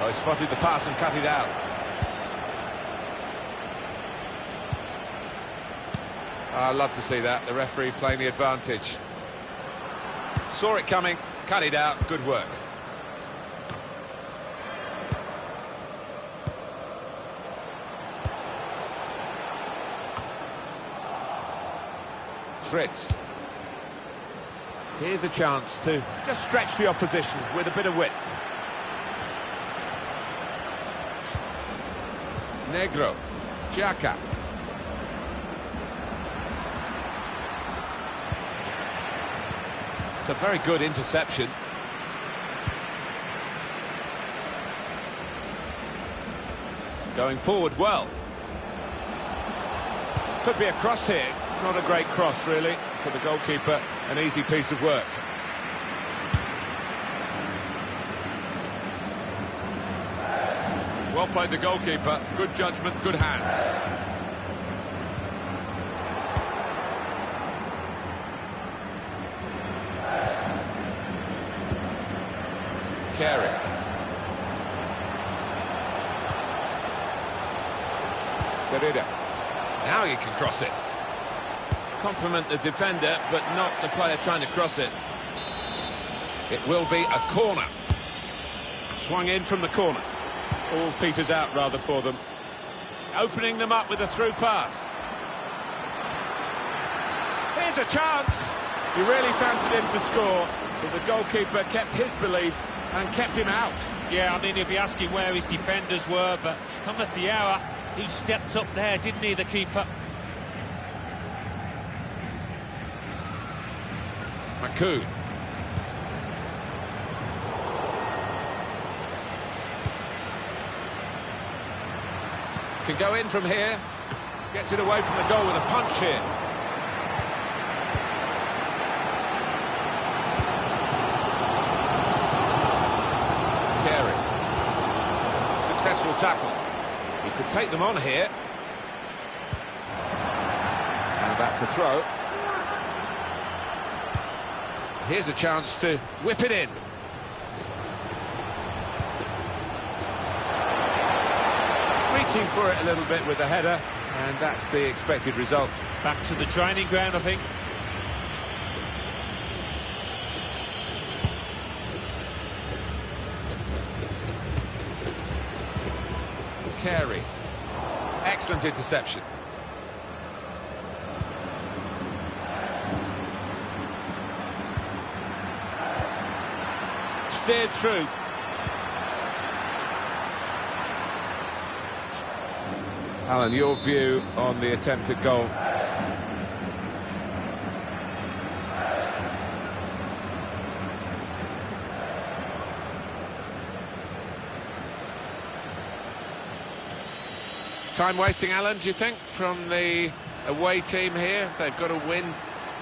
Oh, he spotted the pass and cut it out. I love to see that, the referee playing the advantage. Saw it coming, cut it out, good work. Fritz. Here's a chance to just stretch the opposition with a bit of width. Negro. Xhaka. It's a very good interception. Going forward well. Could be a cross here. Not a great cross, really, for the goalkeeper. An easy piece of work. Well played, the goalkeeper. Good judgment, good hands. Carey. Derrida. Now you can cross it. Compliment the defender, but not the player trying to cross it. It will be a corner. Swung in from the corner. All peters out, rather, for them. Opening them up with a through pass. Here's a chance. He really fancied him to score, but the goalkeeper kept his beliefs and kept him out. Yeah, I mean, he'll be asking where his defenders were, but cometh the hour, he stepped up there, didn't he, the keeper? Maku. Can go in from here. Gets it away from the goal with a punch here. Carey. Successful tackle. He could take them on here. And back to throw. Here's a chance to whip it in. Reaching for it a little bit with the header, and that's the expected result. Back to the training ground, I think. Carey. Excellent interception. Steered through. Alan, your view on the attempted goal? Time wasting, Alan, do you think, from the away team here? They've got to win,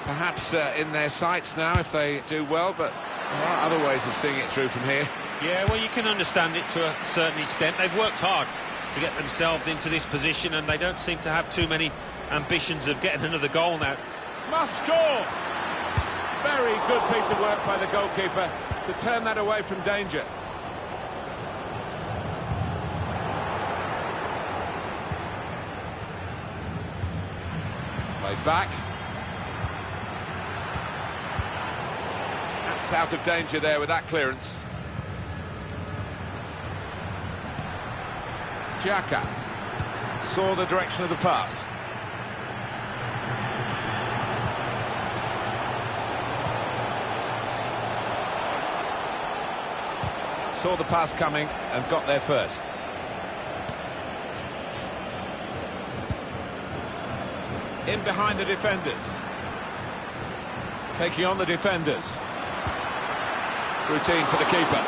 perhaps in their sights now if they do well, but there are other ways of seeing it through from here. Yeah, well, you can understand it to a certain extent. They've worked hard to get themselves into this position, and they don't seem to have too many ambitions of getting another goal now. Must score! Very good piece of work by the goalkeeper to turn that away from danger. Played back. That's out of danger there with that clearance. Xhaka saw the direction of the pass. Saw the pass coming and got there first. In behind the defenders. Taking on the defenders. Routine for the keeper.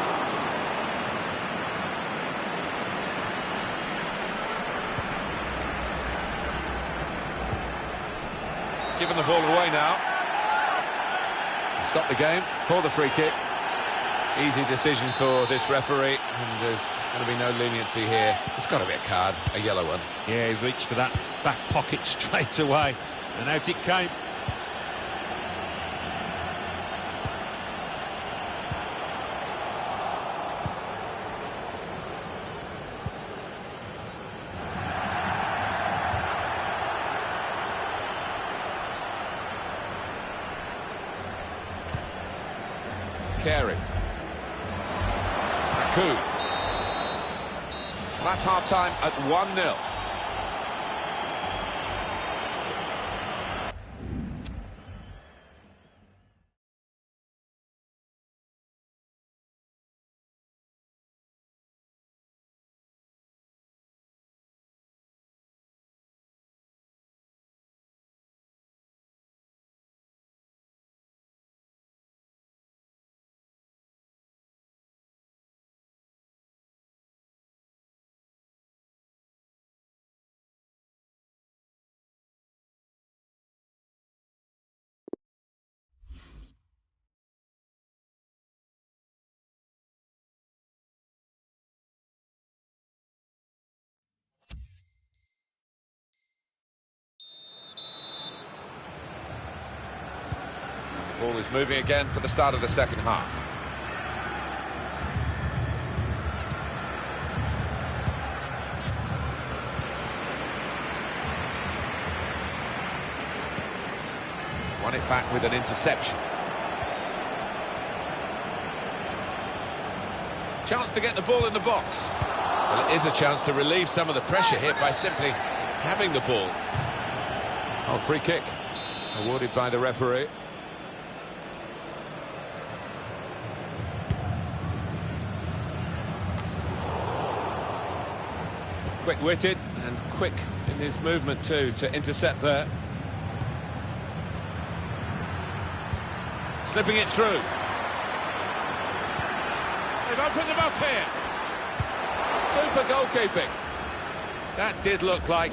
Given the ball away now. Stop the game for the free kick. Easy decision for this referee, and there's going to be no leniency here. It's got to be a card, a yellow one. Yeah, he reached for that back pocket straight away, and out it came. Carey. Maku. That's half-time at 1-0. Ball is moving again for the start of the second half. Won it back with an interception. Chance to get the ball in the box. Well, it is a chance to relieve some of the pressure here by simply having the ball. Oh, free kick awarded by the referee. Quick-witted and quick in his movement too to intercept there. Slipping it through. They've opened them up here. Super goalkeeping. That did look like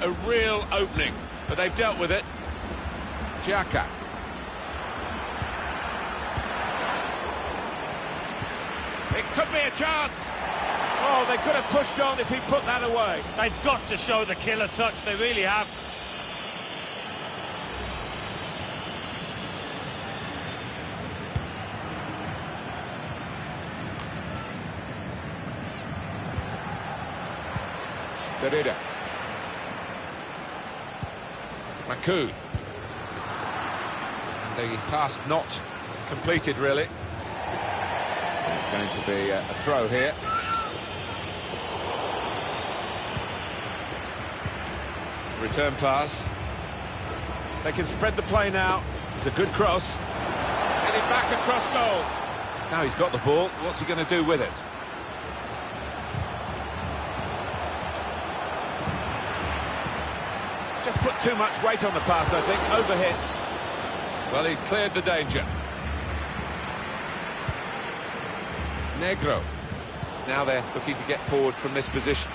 a real opening, but they've dealt with it. Xhaka. It could be a chance. Oh, they could have pushed on if he put that away. They've got to show the killer touch, they really have. Derrida. Maku. And the task not completed, really. It's going to be a throw here. Return pass. They can spread the play now. It's a good cross. Heading back across goal. Now he's got the ball. What's he going to do with it? Just put too much weight on the pass, I think. Overhit. Well, he's cleared the danger. Negro. Now they're looking to get forward from this position.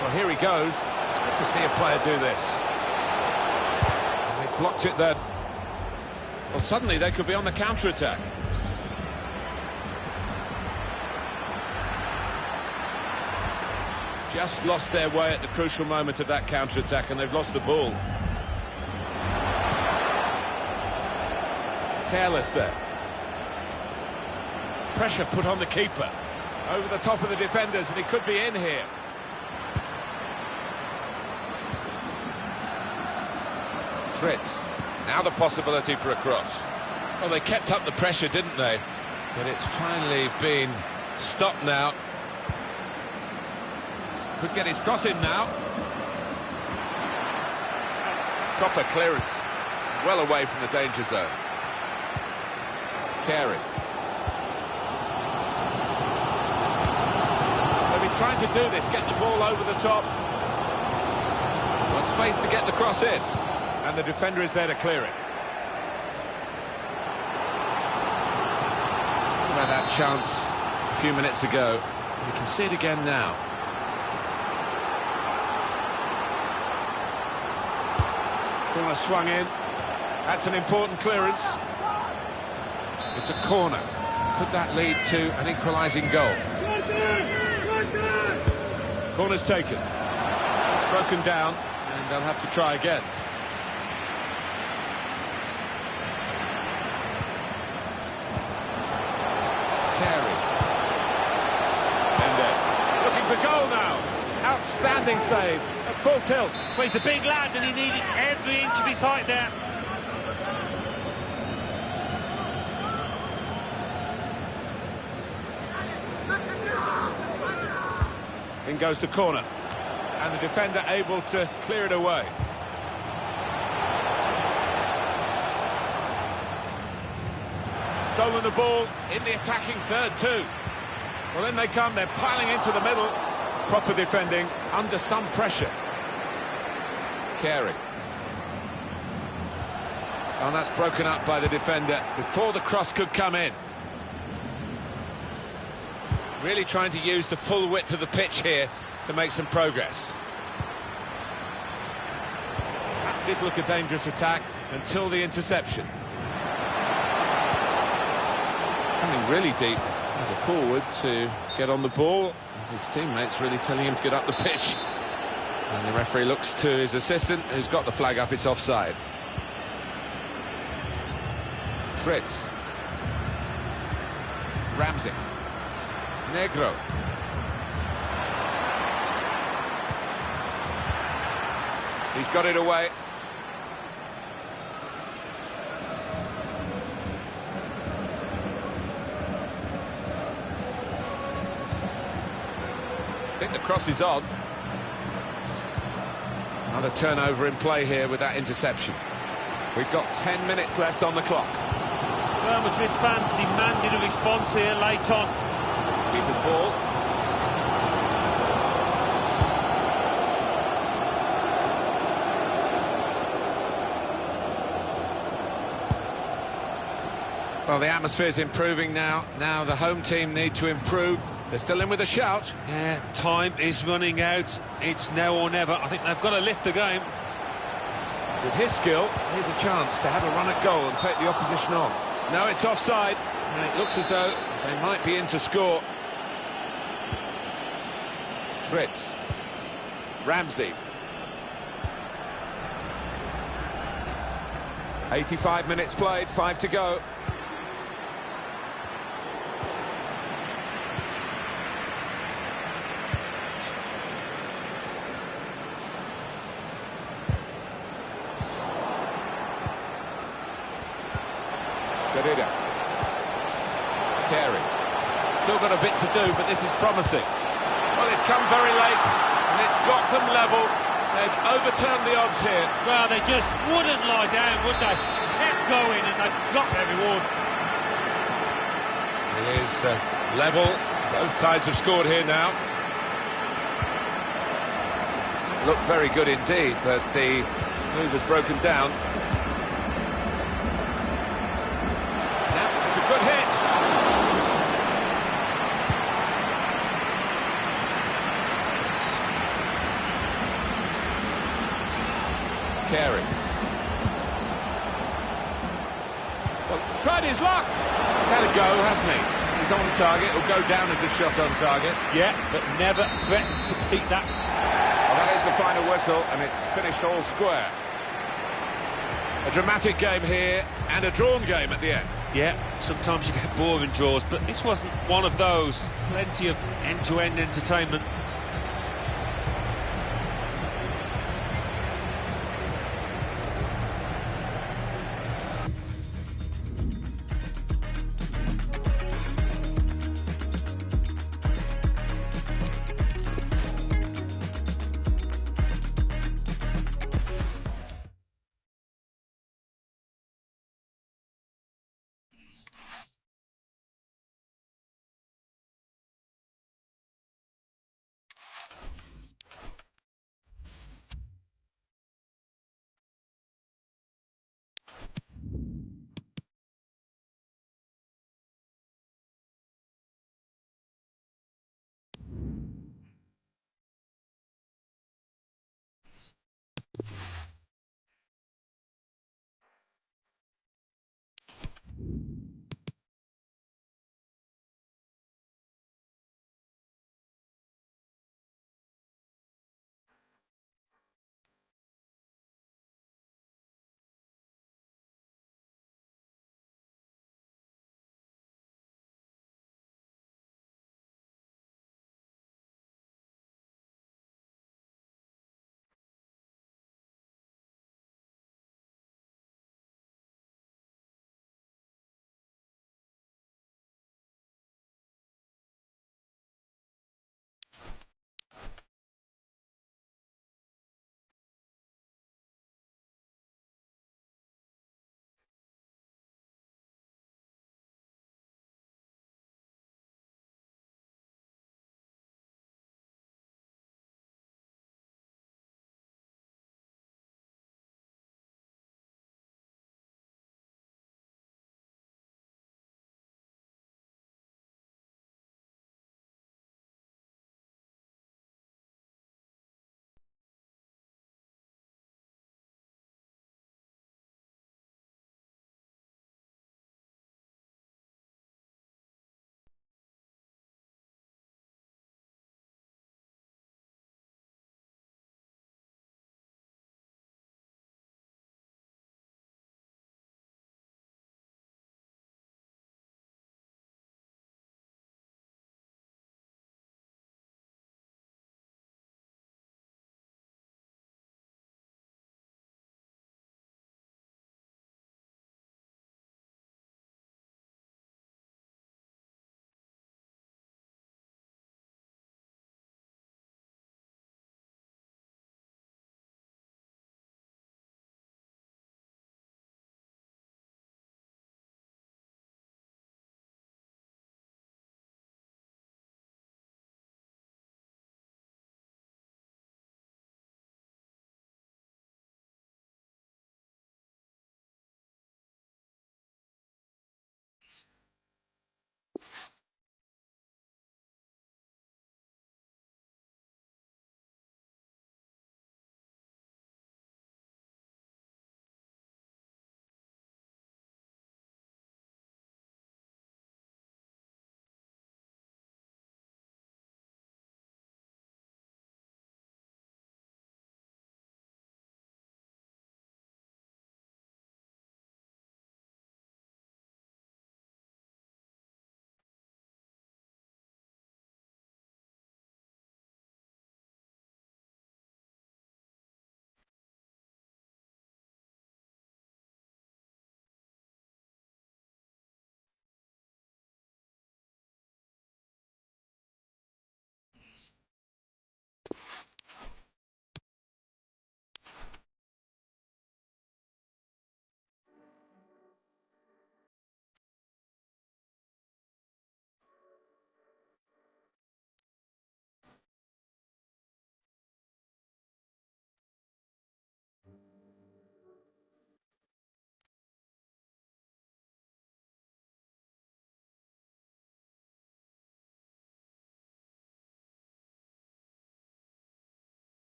Well, here he goes. It's good to see a player do this. And they blocked it then. Well, suddenly they could be on the counter-attack. Just lost their way at the crucial moment of that counter-attack, and they've lost the ball. Careless there. Pressure put on the keeper. Over the top of the defenders, and he could be in here. Fritz. Now the possibility for a cross. Well, they kept up the pressure, didn't they? But it's finally been stopped now. Could get his cross in now. That's proper clearance. Well away from the danger zone. Carey. They've been trying to do this, get the ball over the top. Well, space to get the cross in. And the defender is there to clear it. What about that chance a few minutes ago? You can see it again now. Corner swung in. That's an important clearance. It's a corner. Could that lead to an equalising goal? Corner's taken. It's broken down, and they'll have to try again. For goal now. Outstanding save. At full tilt. Well, he's a big lad and he needed every inch of his height there. In goes the corner. And the defender able to clear it away. Stolen the ball in the attacking third too. Well, then they come, they're piling into the middle. Proper defending under some pressure. Carey. And that's broken up by the defender before the cross could come in. Really trying to use the full width of the pitch here to make some progress. That did look a dangerous attack until the interception. Coming really deep as a forward to get on the ball. His teammates really telling him to get up the pitch. And the referee looks to his assistant, who's got the flag up. It's offside. Fritz. Ramsey. Negro. He's got it away. I think the cross is on. Another turnover in play here with that interception. We've got 10 minutes left on the clock. Real Madrid fans demanded a response here late on. Keeper's ball. Well, the atmosphere's improving now. Now the home team need to improve. They're still in with a shout. Yeah, time is running out. It's now or never. I think they've got to lift the game. With his skill, here's a chance to have a run at goal and take the opposition on. No, it's offside, and it looks as though they might be in to score. Fritz. Ramsey. 85 minutes played, 5 to go. Carey. Still got a bit to do, but this is promising. Well, it's come very late, and it's got them level. They've overturned the odds here. Well, they just wouldn't lie down, would they? Kept going, and they've got their reward. It is level. Both sides have scored here now. Looked very good indeed, but the move has broken down. It's a good hit. Carey. Well, tried his luck. He's had a go, hasn't he? He's on target. He'll go down as a shot on target. Yeah, but never threatened to beat that. Well, that is the final whistle, and it's finished all square. A dramatic game here, and a drawn game at the end. Yeah, sometimes you get boring draws, but this wasn't one of those. Plenty of end-to-end entertainment.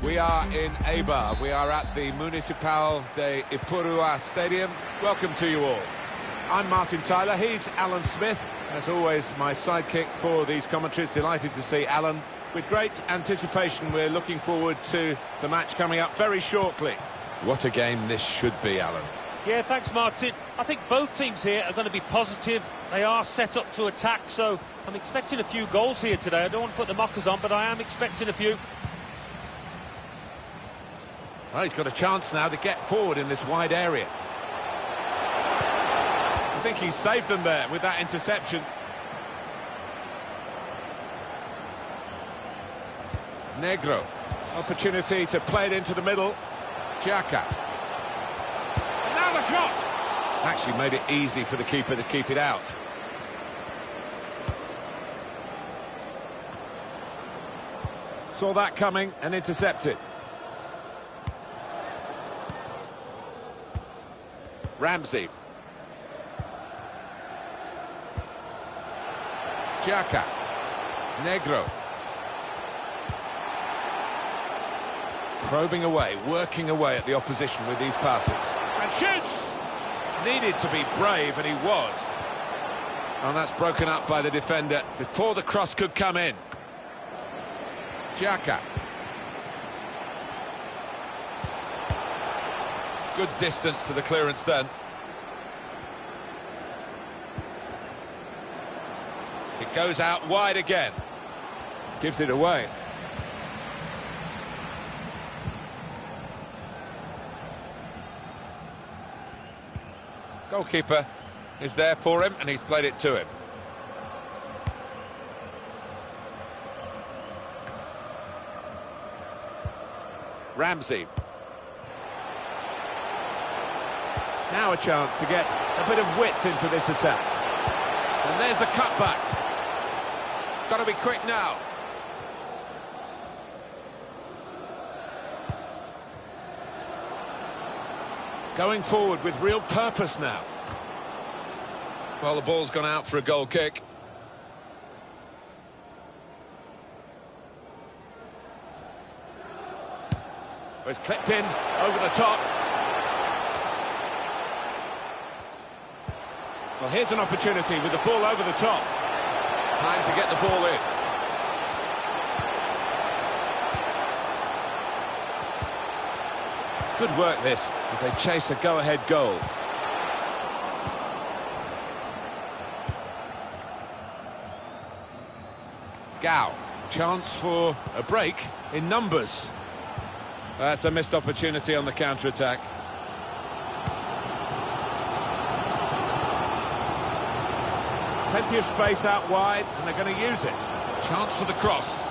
We are in Eibar. We are at the Municipal de Ipurua Stadium. Welcome to you all. I'm Martin Tyler, he's Alan Smith. As always, my sidekick for these commentaries. Delighted to see Alan. With great anticipation, we're looking forward to the match coming up very shortly. What a game this should be, Alan. Yeah, thanks, Martin. I think both teams here are going to be positive. They are set up to attack, so I'm expecting a few goals here today. I don't want to put the mockers on, but I am expecting a few. Well, he's got a chance now to get forward in this wide area. I think he saved them there with that interception. Negro. Opportunity to play it into the middle. Xhaka. And now the shot! Actually made it easy for the keeper to keep it out. Saw that coming and intercepted. Ramsey. Xhaka. Negro. Probing away, working away at the opposition with these passes. And shoots! Needed to be brave, and he was. And that's broken up by the defender before the cross could come in. Xhaka. Good distance to the clearance then. It goes out wide again. Gives it away. Goalkeeper is there for him, and he's played it to him. Ramsey. Now a chance to get a bit of width into this attack. And there's the cutback. Got to be quick now. Going forward with real purpose now. Well, the ball's gone out for a goal kick. Well, it's clipped in over the top. Well, here's an opportunity with the ball over the top. Time to get the ball in. It's good work, this, as they chase a go-ahead goal. Gao. Chance for a break in numbers. That's a missed opportunity on the counter-attack. Plenty of space out wide, and they're going to use it. Chance for the cross.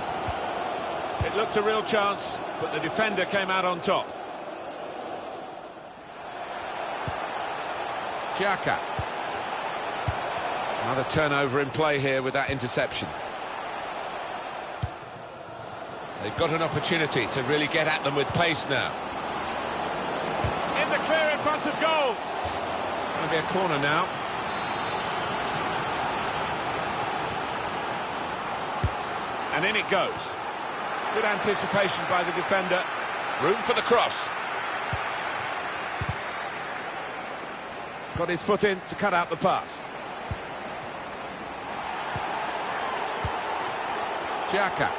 It looked a real chance, but the defender came out on top. Xhaka. Another turnover in play here with that interception. They've got an opportunity to really get at them with pace now. In the clear in front of goal. Going to be a corner now. And in it goes. Good anticipation by the defender. Room for the cross. Got his foot in to cut out the pass. Xhaka.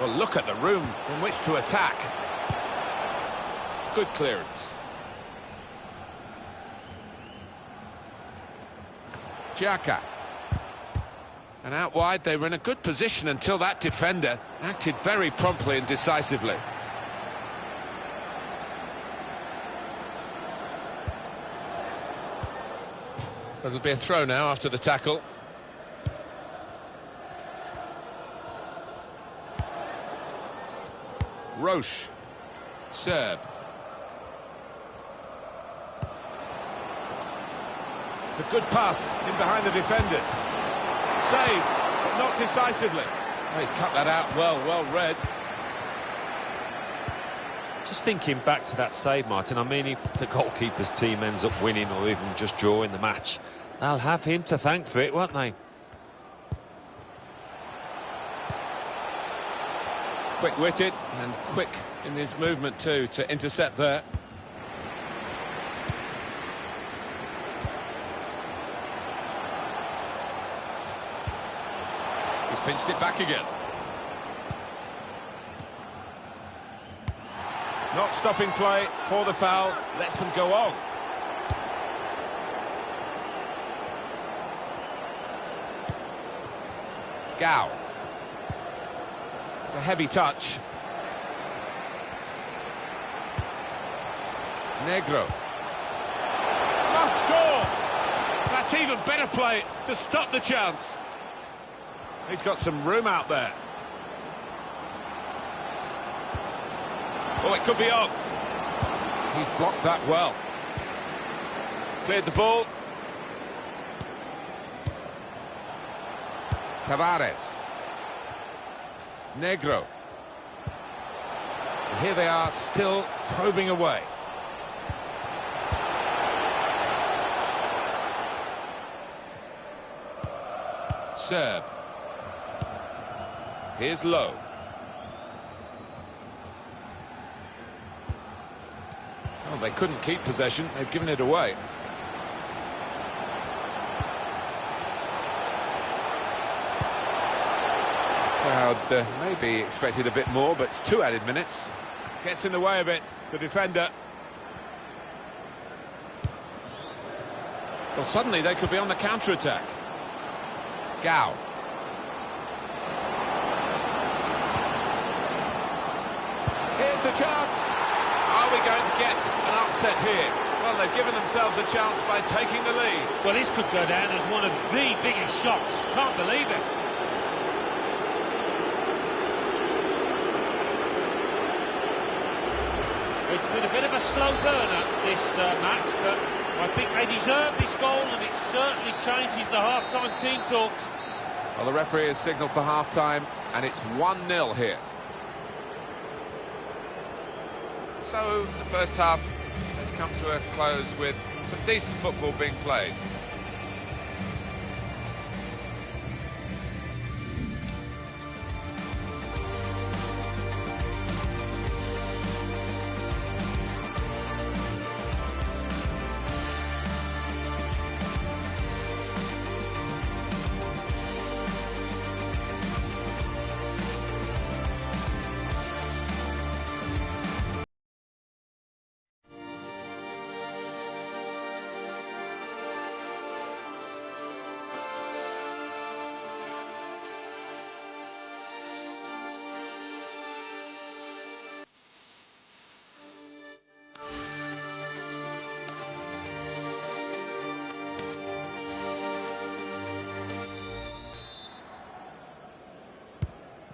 Well, look at the room in which to attack. Good clearance. Xhaka. And out wide, they were in a good position until that defender acted very promptly and decisively. It'll be a throw now after the tackle. Roche. Serb. It's a good pass in behind the defenders. Saved, but not decisively. Oh, he's cut that out well read. Just thinking back to that save, Martin, I mean, if the goalkeeper's team ends up winning or even just drawing the match, they'll have him to thank for it, won't they? Quick-witted and quick in his movement too to intercept there. He's pinched it back again. Not stopping play for the foul, lets them go on. Gao. It's a heavy touch. Negro. Must score! That's even better play to stop the chance. He's got some room out there. Oh, it could be on. He's blocked that well. Cleared the ball. Tavares. Negro. And here they are, still probing away. Serb. Here's Lowe. Oh, they couldn't keep possession. They've given it away. Crowd maybe expected a bit more, but it's 2 added minutes. Gets in the way of it, the defender. Well, suddenly they could be on the counter-attack. Gao. Here's the chance. Are we going to get an upset here? Well, they've given themselves a chance by taking the lead. Well, this could go down as one of the biggest shocks. Can't believe it. It's been a bit of a slow burner, this match, but I think they deserve this goal, and it certainly changes the half-time team talks. Well, the referee has signalled for half-time, and it's 1-0 here. So the first half has come to a close with some decent football being played.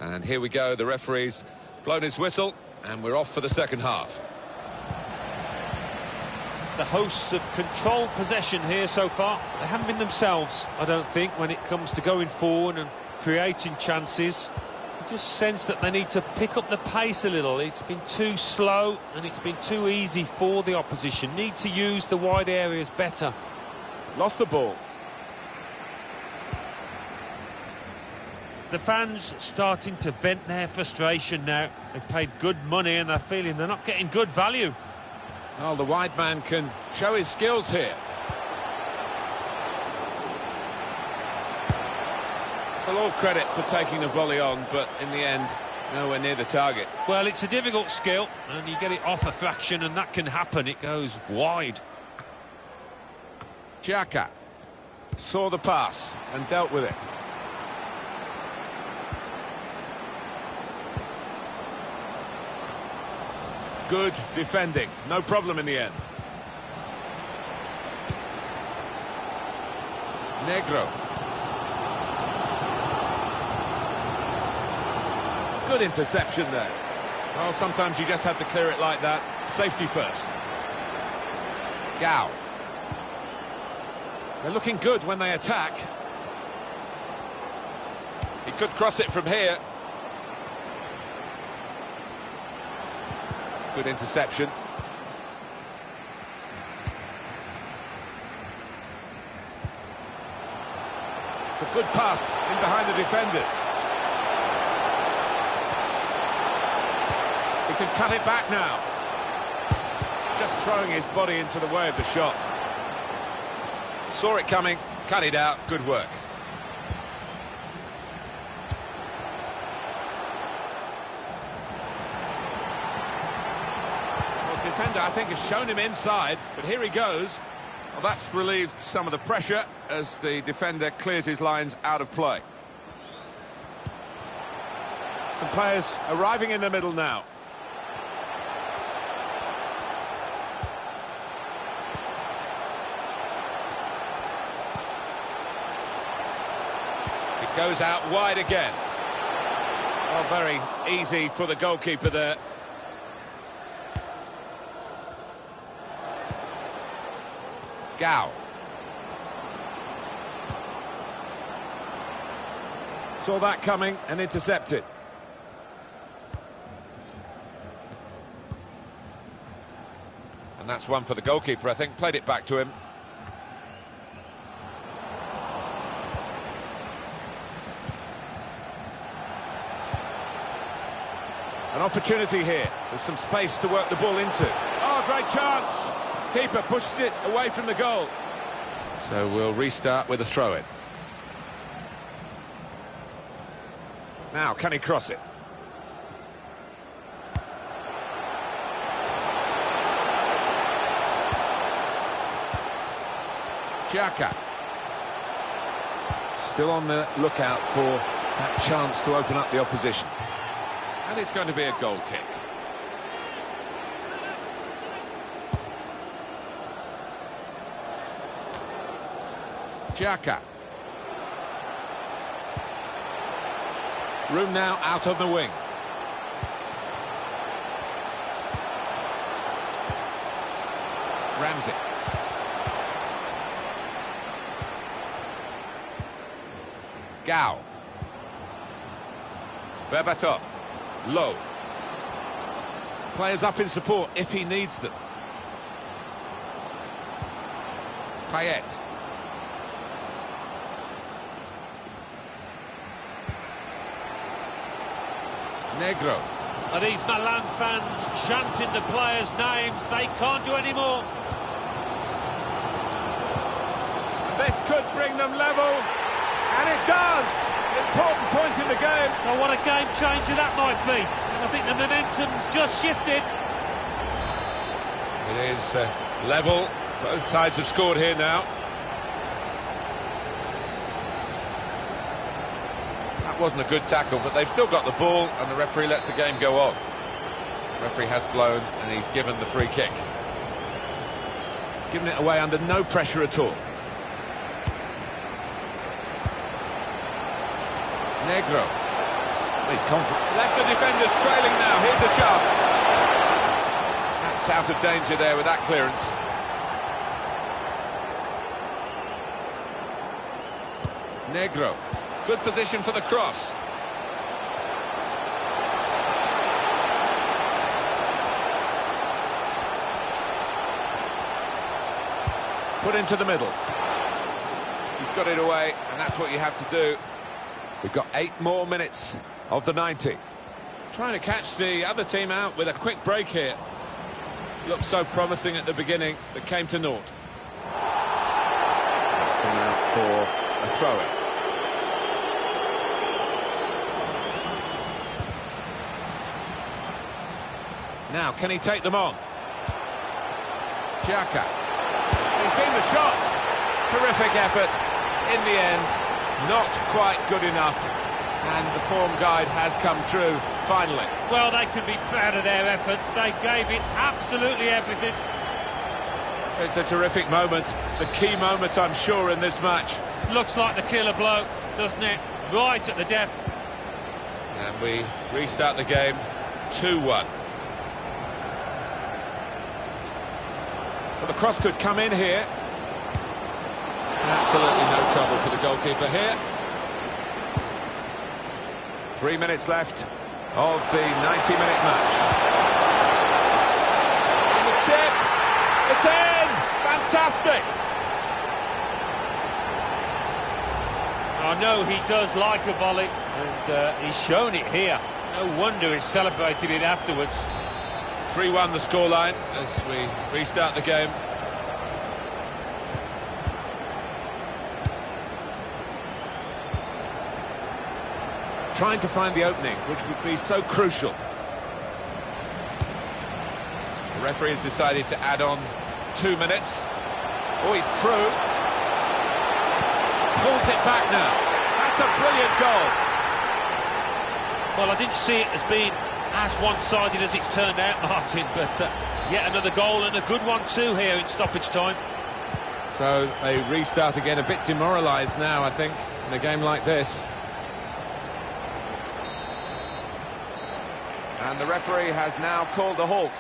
And here we go, the referee's blown his whistle, and we're off for the second half. The hosts have controlled possession here so far. They haven't been themselves, I don't think, when it comes to going forward and creating chances. I just sense that they need to pick up the pace a little. It's been too slow and it's been too easy for the opposition. Need to use the wide areas better. Lost the ball. The fans starting to vent their frustration now. They've paid good money and they're feeling they're not getting good value. Well, the wide man can show his skills here. Well, all credit for taking the volley on, but in the end, nowhere near the target. Well, it's a difficult skill, and you get it off a fraction, and that can happen. It goes wide. Xhaka saw the pass and dealt with it. Good defending, no problem in the end. Negro. Good interception there. Well, sometimes you just have to clear it like that. Safety first. Gao. They're looking good when they attack. He could cross it from here. Good interception. It's a good pass in behind the defenders. can cut it back now. Just throwing his body into the way of the shot. Saw it coming, cut it out, good work. Well, defender, I think, has shown him inside, but here he goes. Well, that's relieved some of the pressure as the defender clears his lines out of play. Some players arriving in the middle now. It goes out wide again. Oh, very easy for the goalkeeper there. Gao. Saw that coming and intercepted. And that's one for the goalkeeper, I think. Played it back to him. An opportunity here. There's some space to work the ball into. Oh, great chance! Keeper pushes it away from the goal. So we'll restart with a throw-in. Now, can he cross it? Xhaka. Still on the lookout for that chance to open up the opposition. And it's going to be a goal kick. Xhaka. Room now out on the wing. Ramsey. Gao. Berbatov. Low. Players up in support if he needs them. Payet. Negro. Are these Milan fans chanting the players' names? They can't do any more. This could bring them level, and it does. Important point in the game. Well, what a game changer that might be. And I think the momentum's just shifted. It is level. Both sides have scored here now. That wasn't a good tackle, but they've still got the ball, and the referee lets the game go on. The referee has blown, and he's given the free kick. Giving it away under no pressure at all. Negro. He's confident. Left the defenders trailing now. Here's a chance. That's out of danger there with that clearance. Negro. Good position for the cross. Put into the middle. He's got it away, and that's what you have to do. We've got 8 more minutes of the 90. Trying to catch the other team out with a quick break here. Looked so promising at the beginning, but came to naught. That's gone out for a throw-in. Now, can he take them on? Xhaka. He's seen the shot. Terrific effort. In the end, not quite good enough. And the form guide has come true, finally. Well, they can be proud of their efforts. They gave it absolutely everything. It's a terrific moment. The key moment, I'm sure, in this match. Looks like the killer blow, doesn't it? Right at the death. And we restart the game 2-1. Well, the cross could come in here. Absolutely no trouble for the goalkeeper here. 3 minutes left of the 90-minute match. And the chip! It's in! Fantastic! I know he does like a volley, and he's shown it here. No wonder he celebrated it afterwards. 3-1 the scoreline as we restart the game. Trying to find the opening, which would be so crucial. The referee has decided to add on 2 minutes. Oh, he's through. Pulls it back now. That's a brilliant goal. Well, I didn't see it as being as one-sided as it's turned out, Martin, but yet another goal, and a good one too here in stoppage time. So they restart again, a bit demoralised now, I think, in a game like this. And the referee has now called a halt.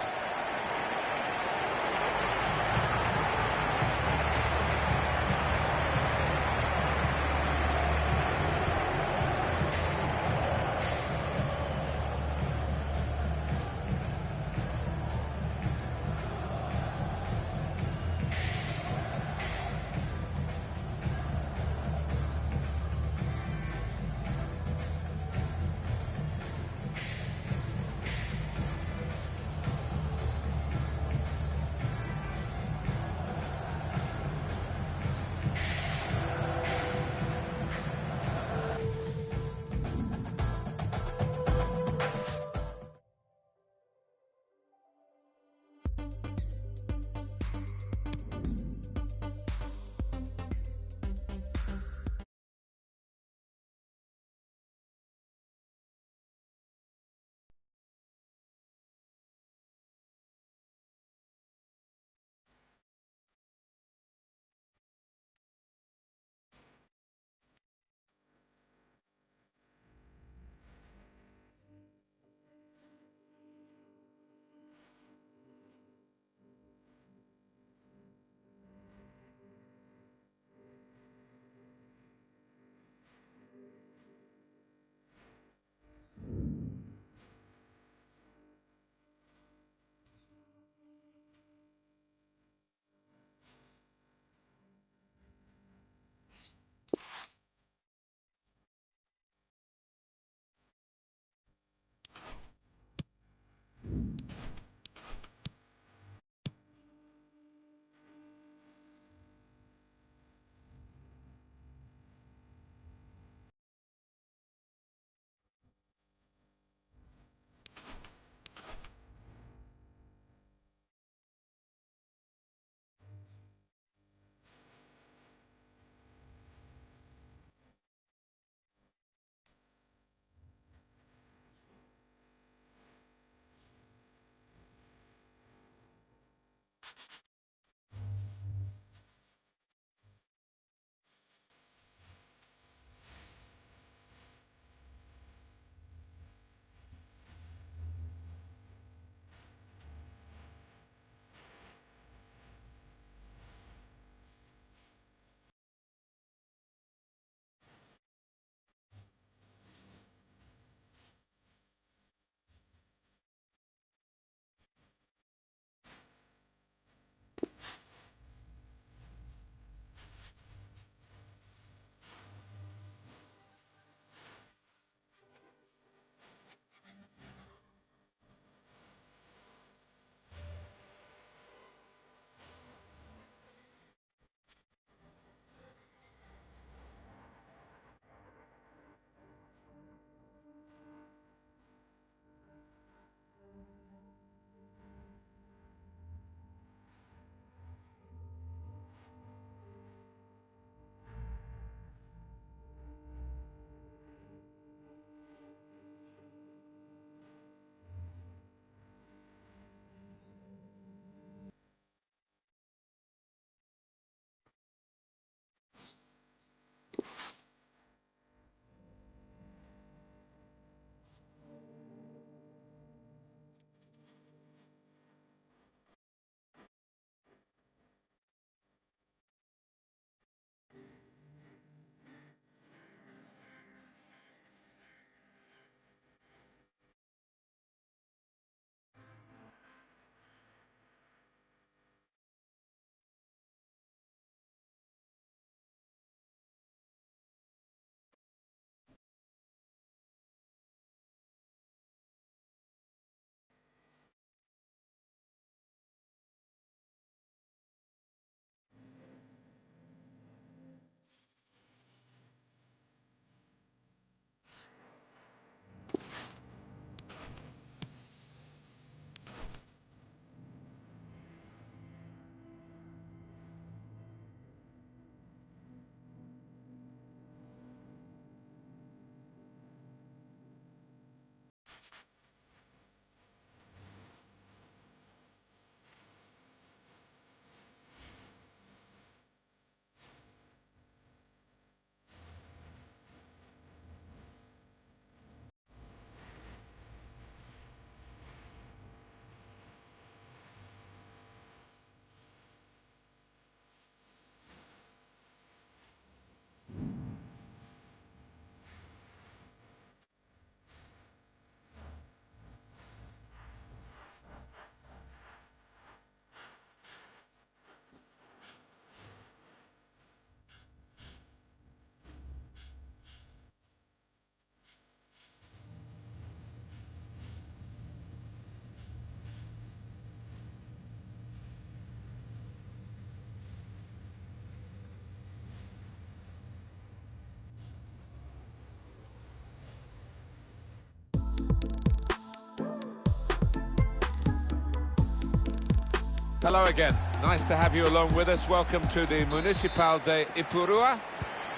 Hello again. Nice to have you along with us. Welcome to the Municipal de Ipurua.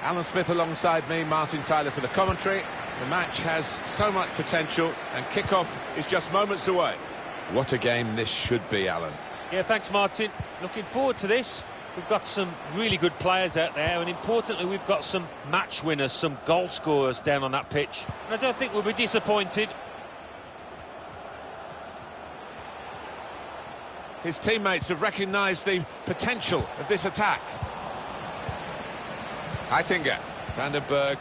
Alan Smith alongside me, Martin Tyler for the commentary. The match has so much potential and kick-off is just moments away. What a game this should be, Alan. Yeah, thanks, Martin. Looking forward to this. We've got some really good players out there, and importantly, we've got some match winners, some goal scorers down on that pitch. And I don't think we'll be disappointed. His teammates have recognised the potential of this attack. Heitinga, Van der Berg.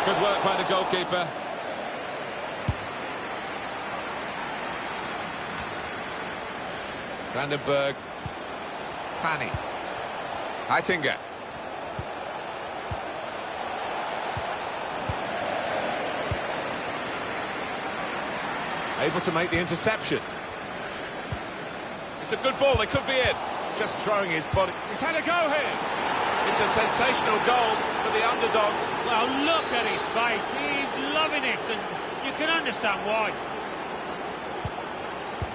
Good work by the goalkeeper. Van der Berg. Pani. Heitinga. Able to make the interception. It's a good ball, they could be in. Just throwing his body. He's had a go here. It's a sensational goal for the underdogs. Well, look at his face. He's loving it, and you can understand why.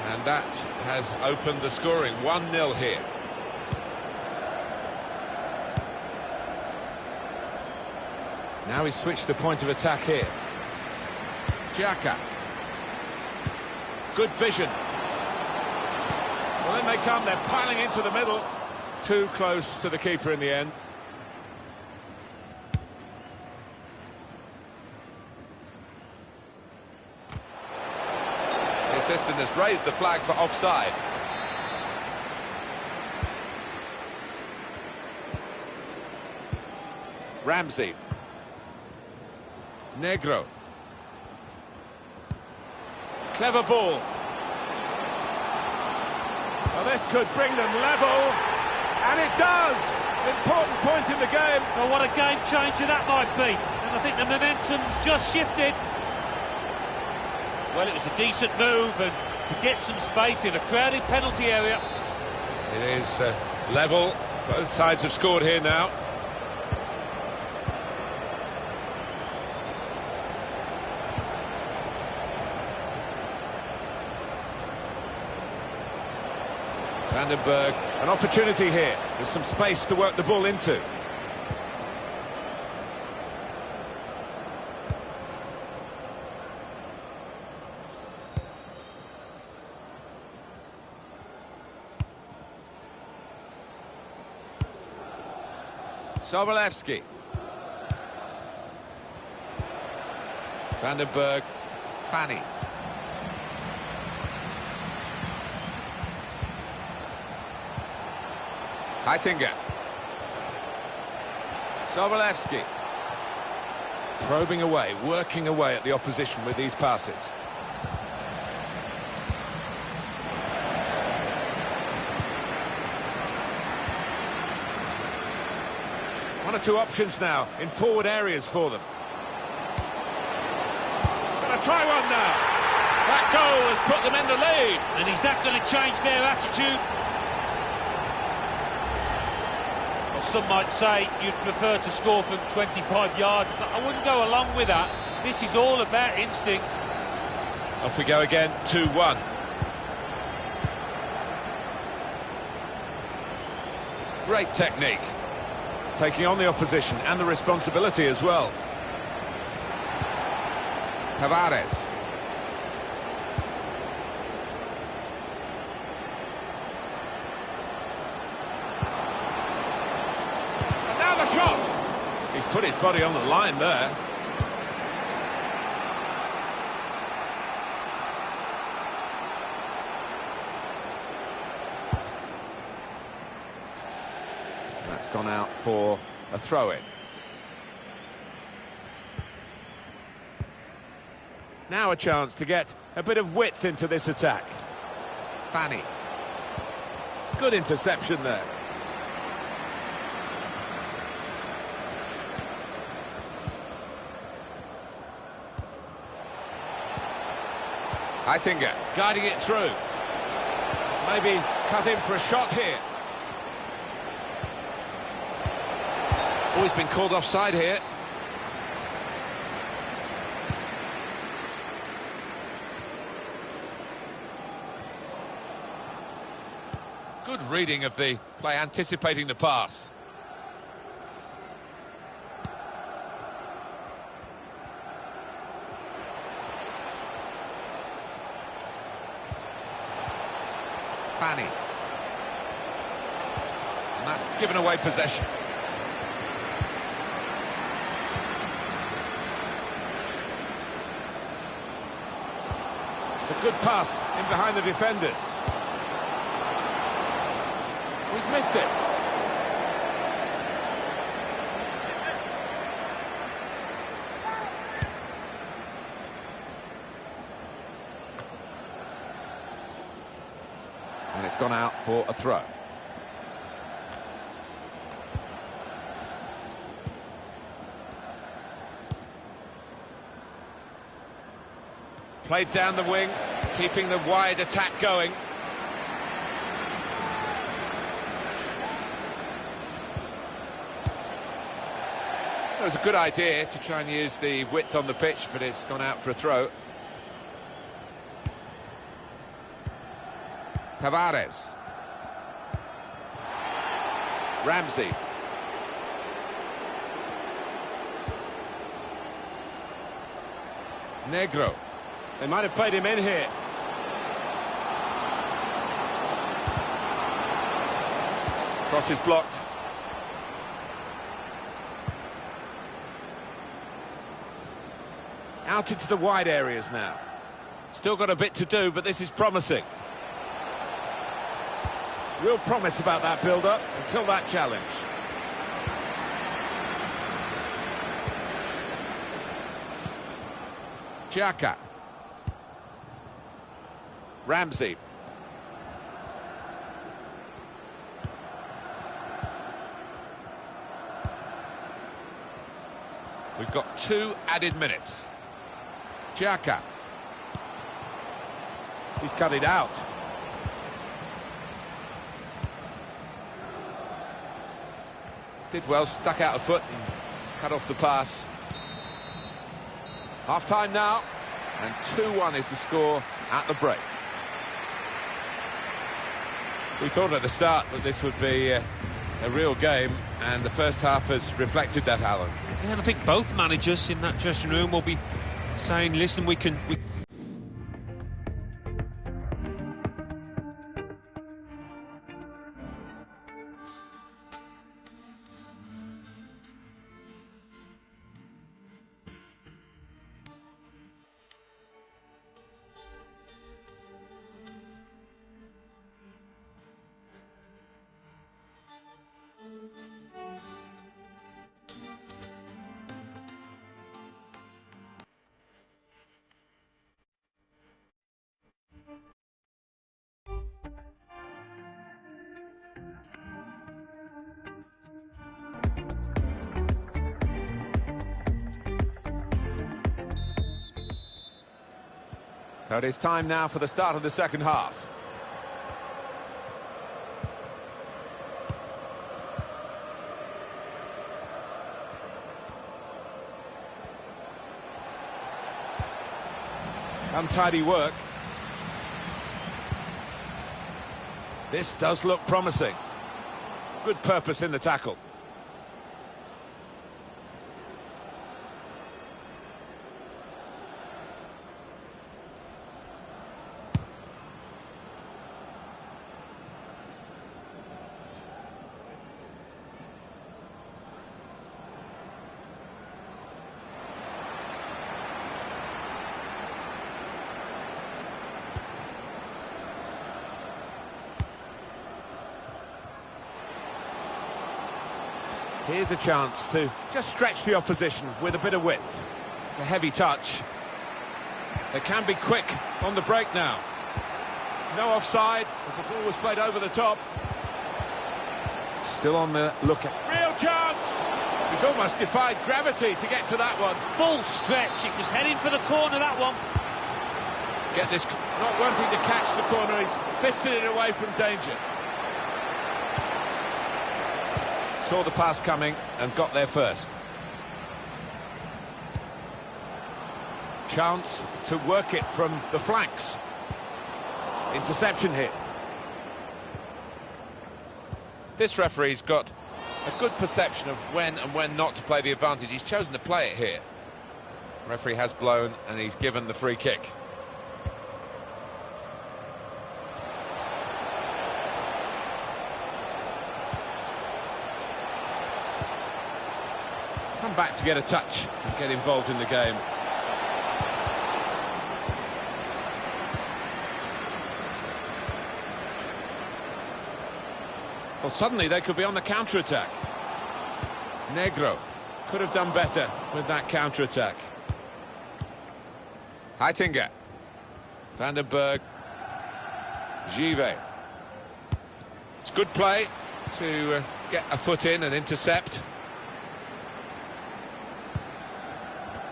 And that has opened the scoring. 1-0 here. Now he's switched the point of attack here. Xhaka. Good vision. Well, in they come, they're piling into the middle. Too close to the keeper in the end. The assistant has raised the flag for offside. Ramsey. Negro. Clever ball. Well, this could bring them level, and it does! Important point in the game. Well, what a game changer that might be. And I think the momentum's just shifted. Well, it was a decent move, and to get some space in a crowded penalty area. It is level. Both sides have scored here now. Van der Berg, an opportunity here. There's some space to work the ball into. Sobolewski. Van der Berg, Fanny. Heitinga. Sobolewski. Probing away, working away at the opposition with these passes. One or two options now in forward areas for them. Gonna try one now. That goal has put them in the lead. And is that going to change their attitude? Well, some might say you'd prefer to score from 25 yards, but I wouldn't go along with that. This is all about instinct. Off we go again, 2-1. Great technique. Taking on the opposition and the responsibility as well. Tavares. And now the shot! He's put his body on the line there. That's gone out for a throw-in. Now a chance to get a bit of width into this attack. Fanny. Good interception there. Heitinga guiding it through. Maybe cut in for a shot here. Oh, he's been called offside here. Good reading of the play, anticipating the pass. Fanny. And that's given away possession. It's a good pass in behind the defenders. He's missed it. And it's gone out for a throw. Played down the wing, keeping the wide attack going. It was a good idea to try and use the width on the pitch, but it's gone out for a throw. Tavares. Ramsey. Negro. They might have played him in here. Cross is blocked. Out into the wide areas now. Still got a bit to do, but this is promising. Real promise about that build-up until that challenge. Xhaka. Ramsey. We've got 2 added minutes. Xhaka. He's cut it out. Did well, stuck out a foot and cut off the pass. Half-time now, and 2-1 is the score at the break. We thought at the start that this would be a real game, and the first half has reflected that, Alan. Yeah, and I think both managers in that dressing room will be saying, listen, we can... So it is time now for the start of the second half. Untidy work. This does look promising. Good purpose in the tackle. Here's a chance to just stretch the opposition with a bit of width. It's a heavy touch. They can be quick on the break now. No offside, as the ball was played over the top. Still on the lookout. Real chance! He's almost defied gravity to get to that one. Full stretch, it was heading for the corner, that one. Get this, not wanting to catch the corner, he's fisted it away from danger. Saw the pass coming and got there first. Chance to work it from the flanks. Interception hit. This referee's got a good perception of when and when not to play the advantage. He's chosen to play it here. Referee has blown and he's given the free kick. Come back to get a touch and get involved in the game. Well, suddenly they could be on the counter-attack. Negro could have done better with that counter-attack. Heitinga. Vandenberg. Givet. It's good play to get a foot in and intercept.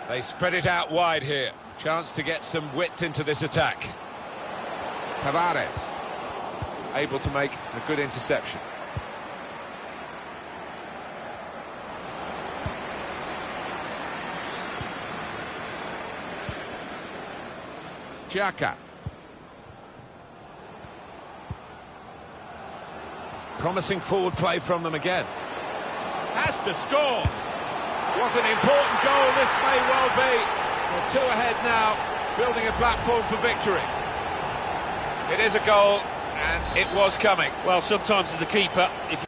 They spread it out wide here. Chance to get some width into this attack. Tavares. Able to make a good interception. Xhaka. Promising forward play from them again. Has to score. What an important goal this may well be. They're two ahead now, building a platform for victory. It is a goal, and it was coming. Well, sometimes as a keeper, if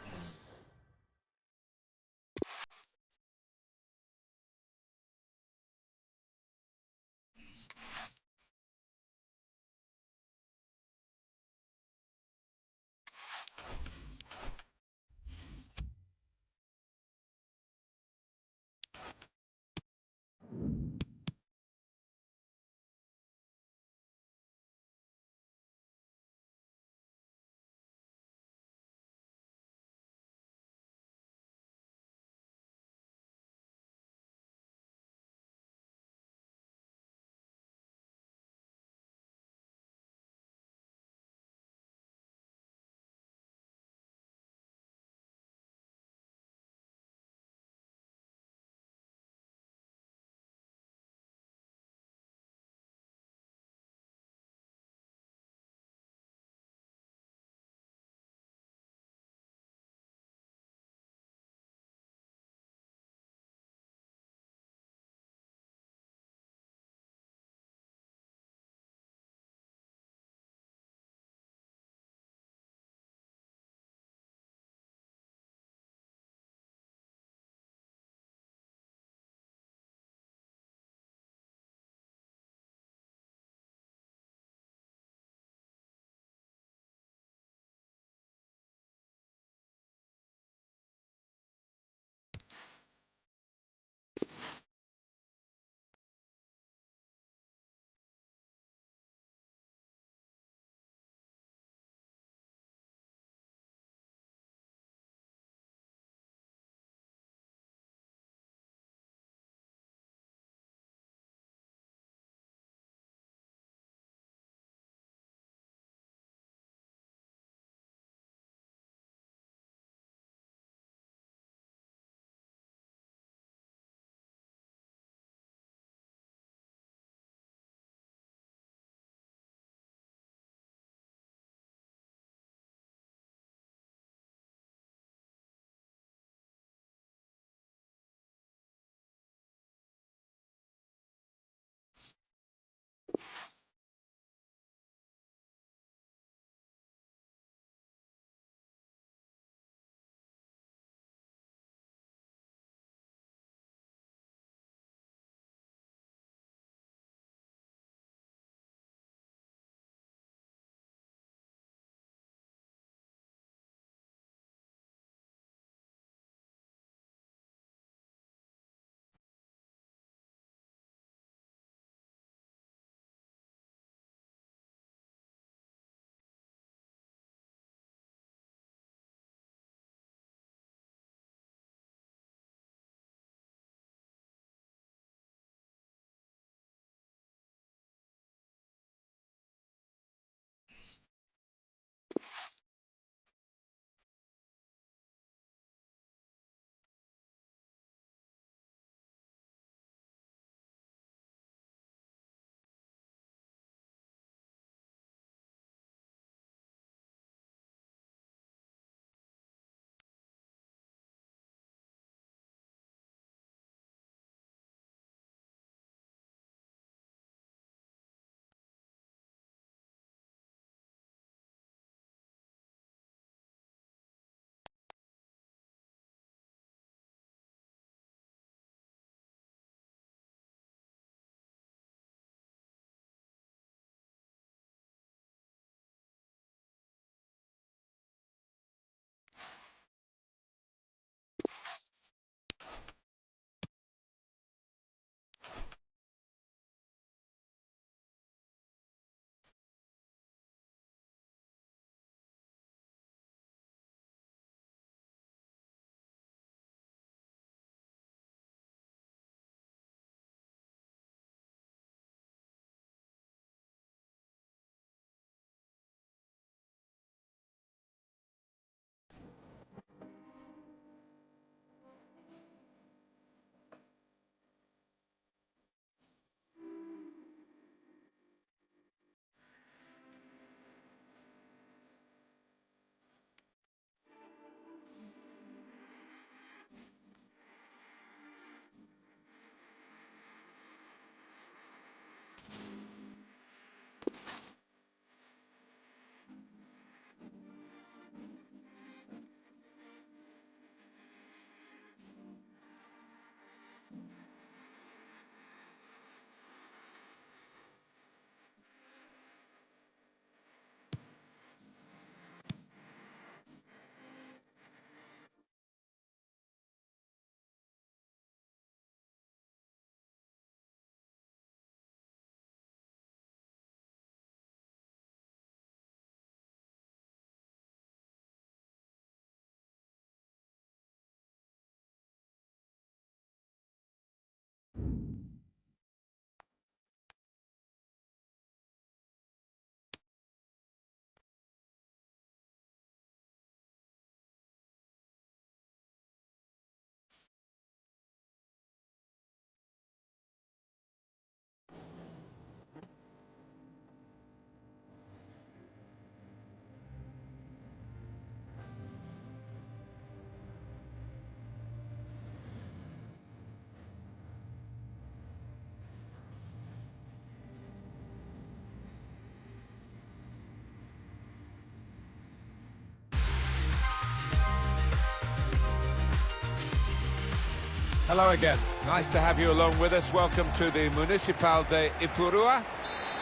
Hello again. Nice to have you along with us. Welcome to the Municipal de Ipurua.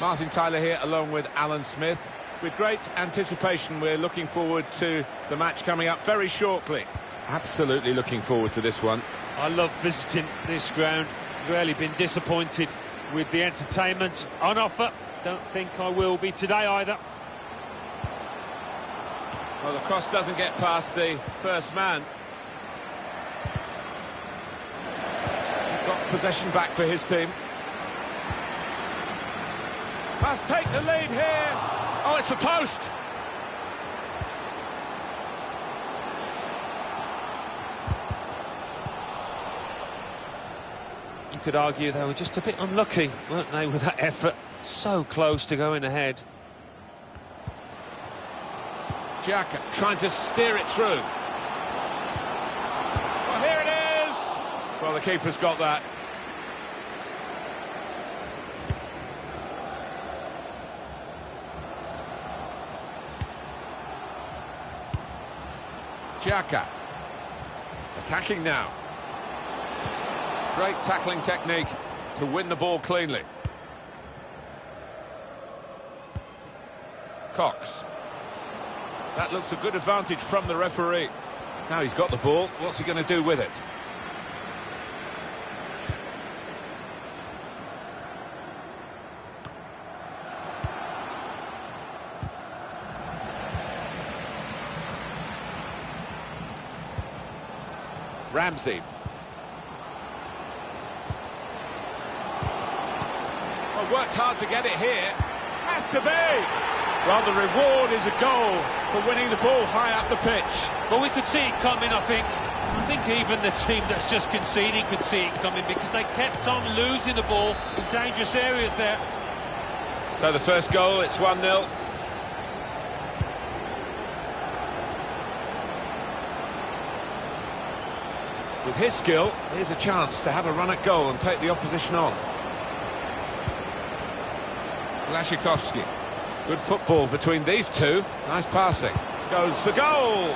Martin Tyler here along with Alan Smith. With great anticipation, we're looking forward to the match coming up very shortly. Absolutely looking forward to this one. I love visiting this ground. Rarely been disappointed with the entertainment on offer. Don't think I will be today either. Well, the cross doesn't get past the first man. He's got possession back for his team. Must take the lead here. Oh, it's the post. You could argue they were just a bit unlucky, weren't they, with that effort? So close to going ahead. Xhaka trying to steer it through. Well, here it is. Well, the keeper's got that. Xhaka. Attacking now. Great tackling technique to win the ball cleanly. Cox. That looks a good advantage from the referee. Now he's got the ball. What's he going to do with it? Ramsey. Well, worked hard to get it here. Has to be. Well, the reward is a goal for winning the ball high up the pitch. Well, we could see it coming, I think. I think even the team that's just conceded could see it coming because they kept on losing the ball in dangerous areas there. So the first goal, it's 1-0. With his skill, here's a chance to have a run at goal and take the opposition on. Blaszczykowski. Good football between these two. Nice passing. Goes for goal.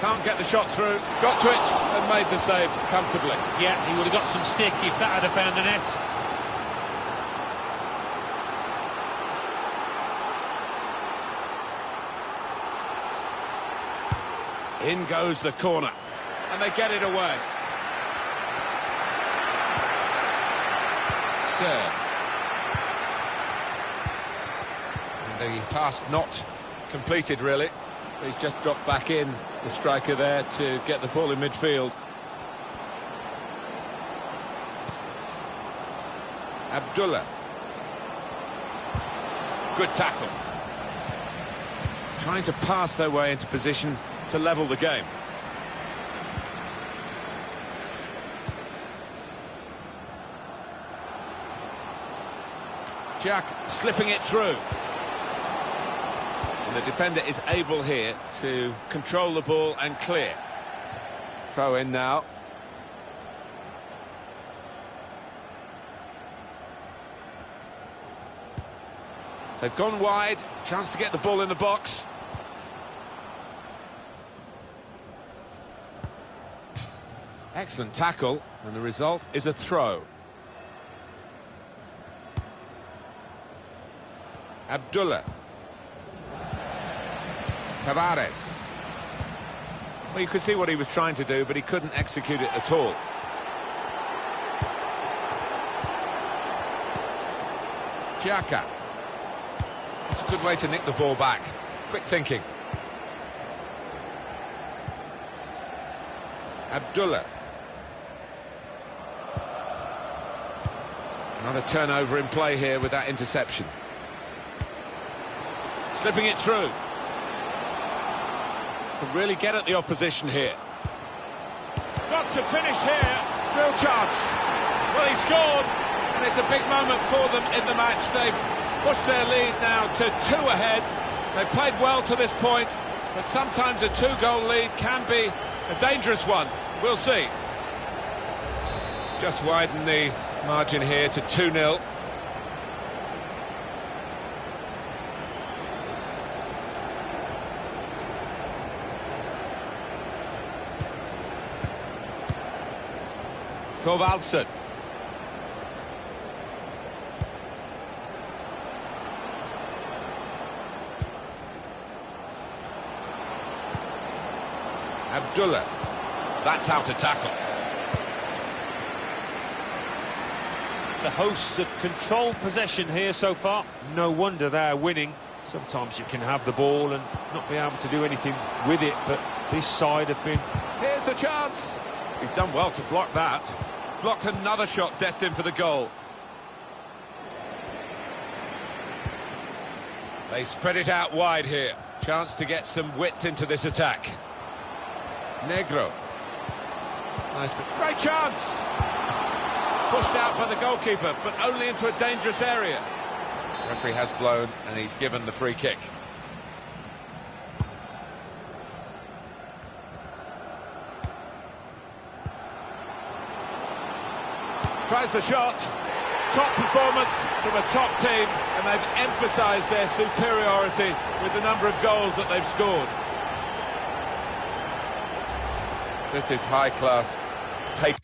Can't get the shot through. Got to it and made the save comfortably. Yeah, he would have got some stick if that had have found the net. In goes the corner. And they get it away. Serve. The pass not completed, really. He's just dropped back in, the striker there, to get the ball in midfield. Abdullah. Good tackle. Trying to pass their way into position to level the game. Jack slipping it through. And the defender is able here to control the ball and clear. Throw in now. They've gone wide. Chance to get the ball in the box. Excellent tackle, and the result is a throw. Abdullah. Tavares. Well, you could see what he was trying to do, but he couldn't execute it at all. Xhaka. It's a good way to nick the ball back. Quick thinking. Abdullah. Another turnover in play here with that interception. Slipping it through. Can really get at the opposition here. Got to finish here. Real chance. Well, he scored, and it's a big moment for them in the match. They've pushed their lead now to 2 ahead. They've played well to this point, but sometimes a 2-goal lead can be a dangerous one. We'll see. Just widen the margin here to 2-0. Thorvaldsen. Abdullah. That's how to tackle. The hosts have controlled possession here so far. No wonder they're winning. Sometimes you can have the ball and not be able to do anything with it, but this side have been... Here's the chance. He's done well to block that. Blocked another shot destined for the goal. They spread it out wide here. Chance to get some width into this attack. Negro. Nice, great chance! Pushed out by the goalkeeper, but only into a dangerous area. The referee has blown, and he's given the free kick. Tries the shot. Top performance from a top team, and they've emphasised their superiority with the number of goals that they've scored. This is high class. Take.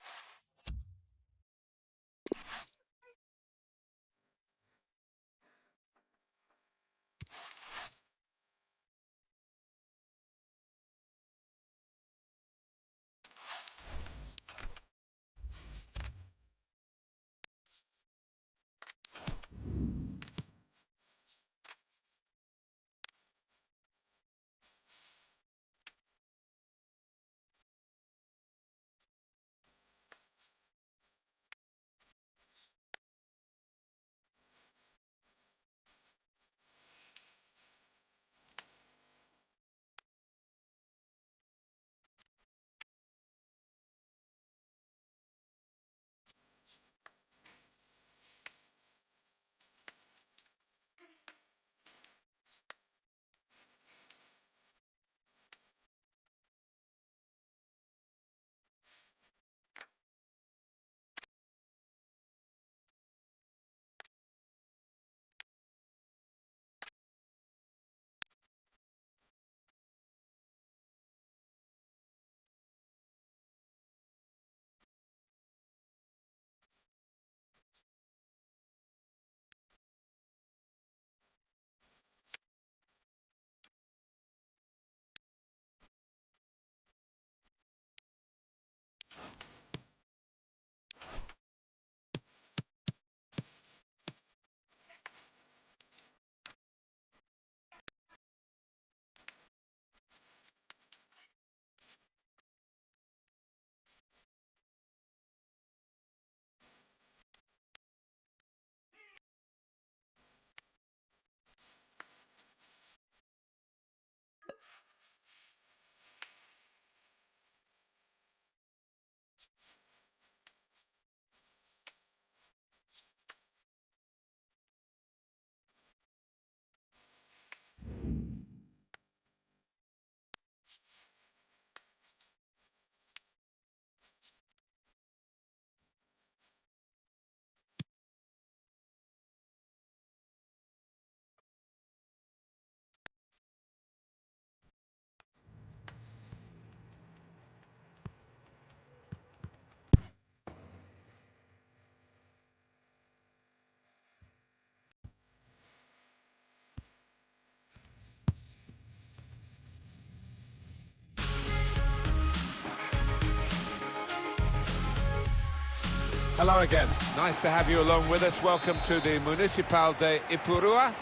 Hello again. Nice to have you along with us. Welcome to the Municipal de Ipurua.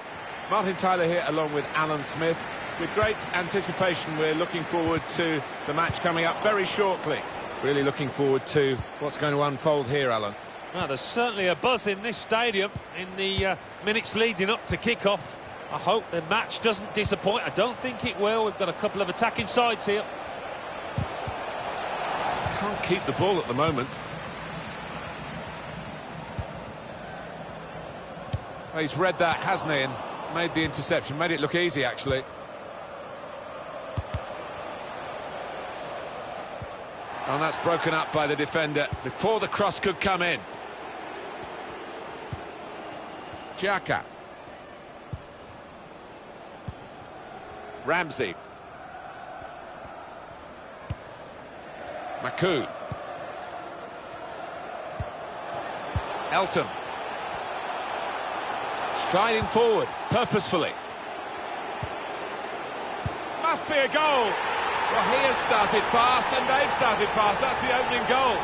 Martin Tyler here along with Alan Smith. With great anticipation, we're looking forward to the match coming up very shortly. Really looking forward to what's going to unfold here, Alan. Well, there's certainly a buzz in this stadium in the minutes leading up to kick-off. I hope the match doesn't disappoint. I don't think it will. We've got a couple of attacking sides here. Can't keep the ball at the moment. Well, he's read that, hasn't he, and made the interception. Made it look easy, actually. And that's broken up by the defender before the cross could come in. Xhaka. Ramsey. Maku. Elton. Striding forward, purposefully. Must be a goal. Well, he has started fast, and they've started fast. That's the opening goal.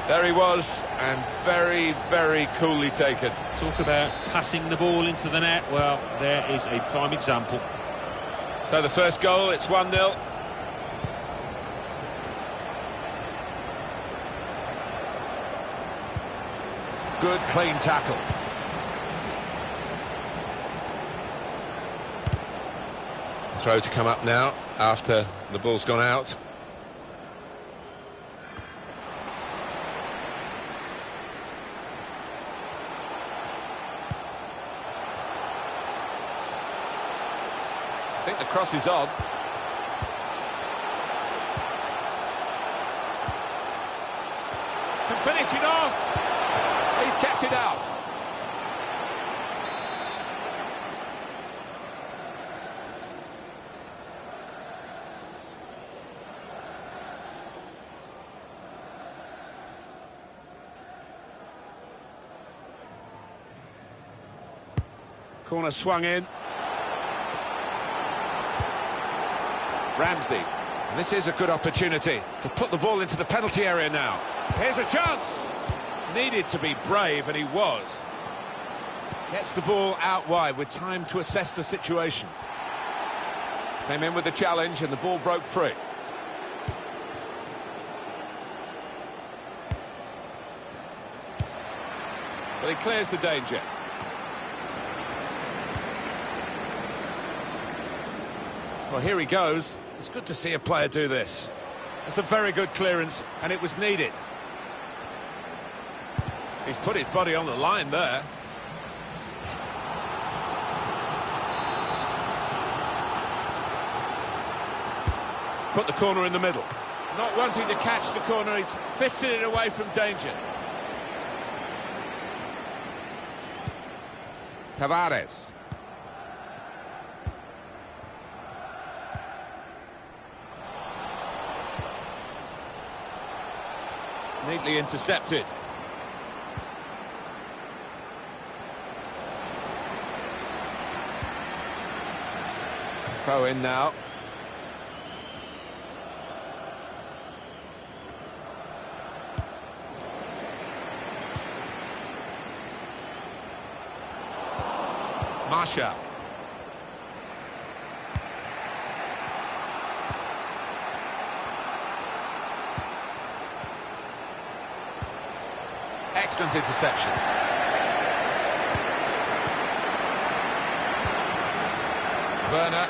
There he was, and very, very coolly taken. Talk about passing the ball into the net. Well, there is a prime example. So the first goal, it's 1-0. Good, clean tackle. Throw to come up now, after the ball's gone out. I think the cross is on. Can finish it off. He's kept it out. Corner swung in. Ramsey. And this is a good opportunity to put the ball into the penalty area now. Here's a chance. Needed to be brave, and he was. Gets the ball out wide with time to assess the situation. Came in with the challenge, and the ball broke free. But he clears the danger. Well, here he goes. It's good to see a player do this. It's a very good clearance, and it was needed. He's put his body on the line there. Put the corner in the middle. Not wanting to catch the corner, he's fisted it away from danger. Tavares. Neatly intercepted. Throw in now. Marshall. Excellent interception. Werner.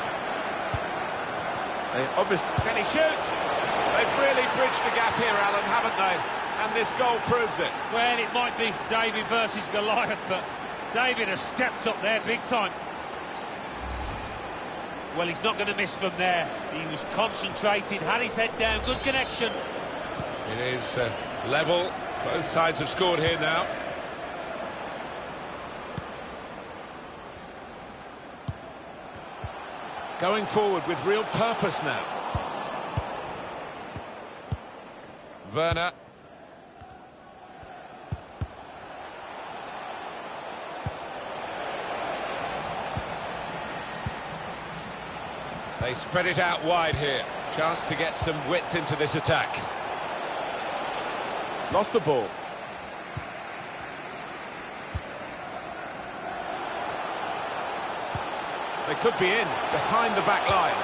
They obviously... Can he shoot? They've really bridged the gap here, Alan, haven't they? And this goal proves it. Well, it might be David versus Goliath, but David has stepped up there big time. Well, he's not going to miss from there. He was concentrated, had his head down, good connection. It is level. Both sides have scored here now. Going forward with real purpose now. Werner. They spread it out wide here. Chance to get some width into this attack. Lost the ball. They could be in, behind the back line.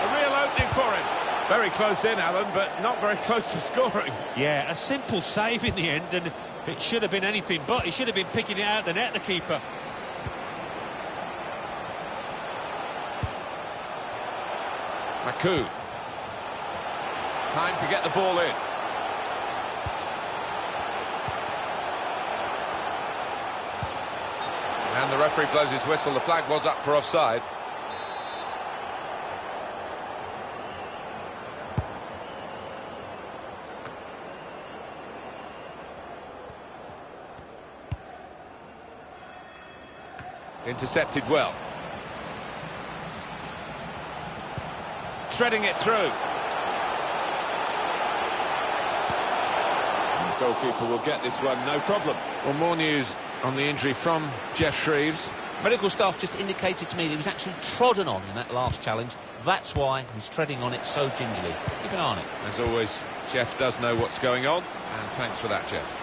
A real opening for him. Very close in, Alan, but not very close to scoring. Yeah, a simple save in the end, and it should have been anything but. He should have been picking it out of the net, the keeper. Maku. Time to get the ball in. And the referee blows his whistle. The flag was up for offside. Intercepted well. threading it through. The goalkeeper will get this one, no problem. Well, more news on the injury from Jeff Shreves. Medical staff just indicated to me that he was actually trodden on in that last challenge. That's why he's treading on it so gingerly. Keep an eye on it. As always, Jeff does know what's going on, and thanks for that, Jeff.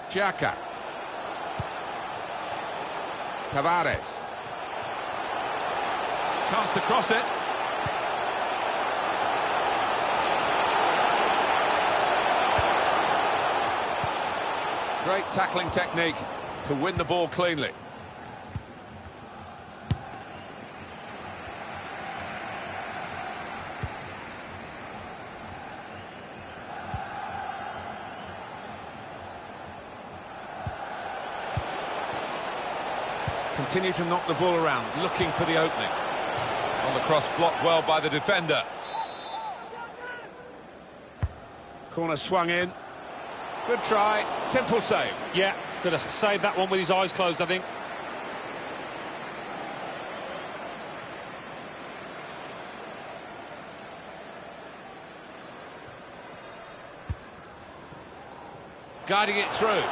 Xhaka. Tavares. Chance to cross it. Great tackling technique to win the ball cleanly. Continue to knock the ball around, looking for the opening. On the cross, blocked well by the defender. Corner swung in. Good try, simple save. Yeah, could have saved that one with his eyes closed, I think. Guiding it through.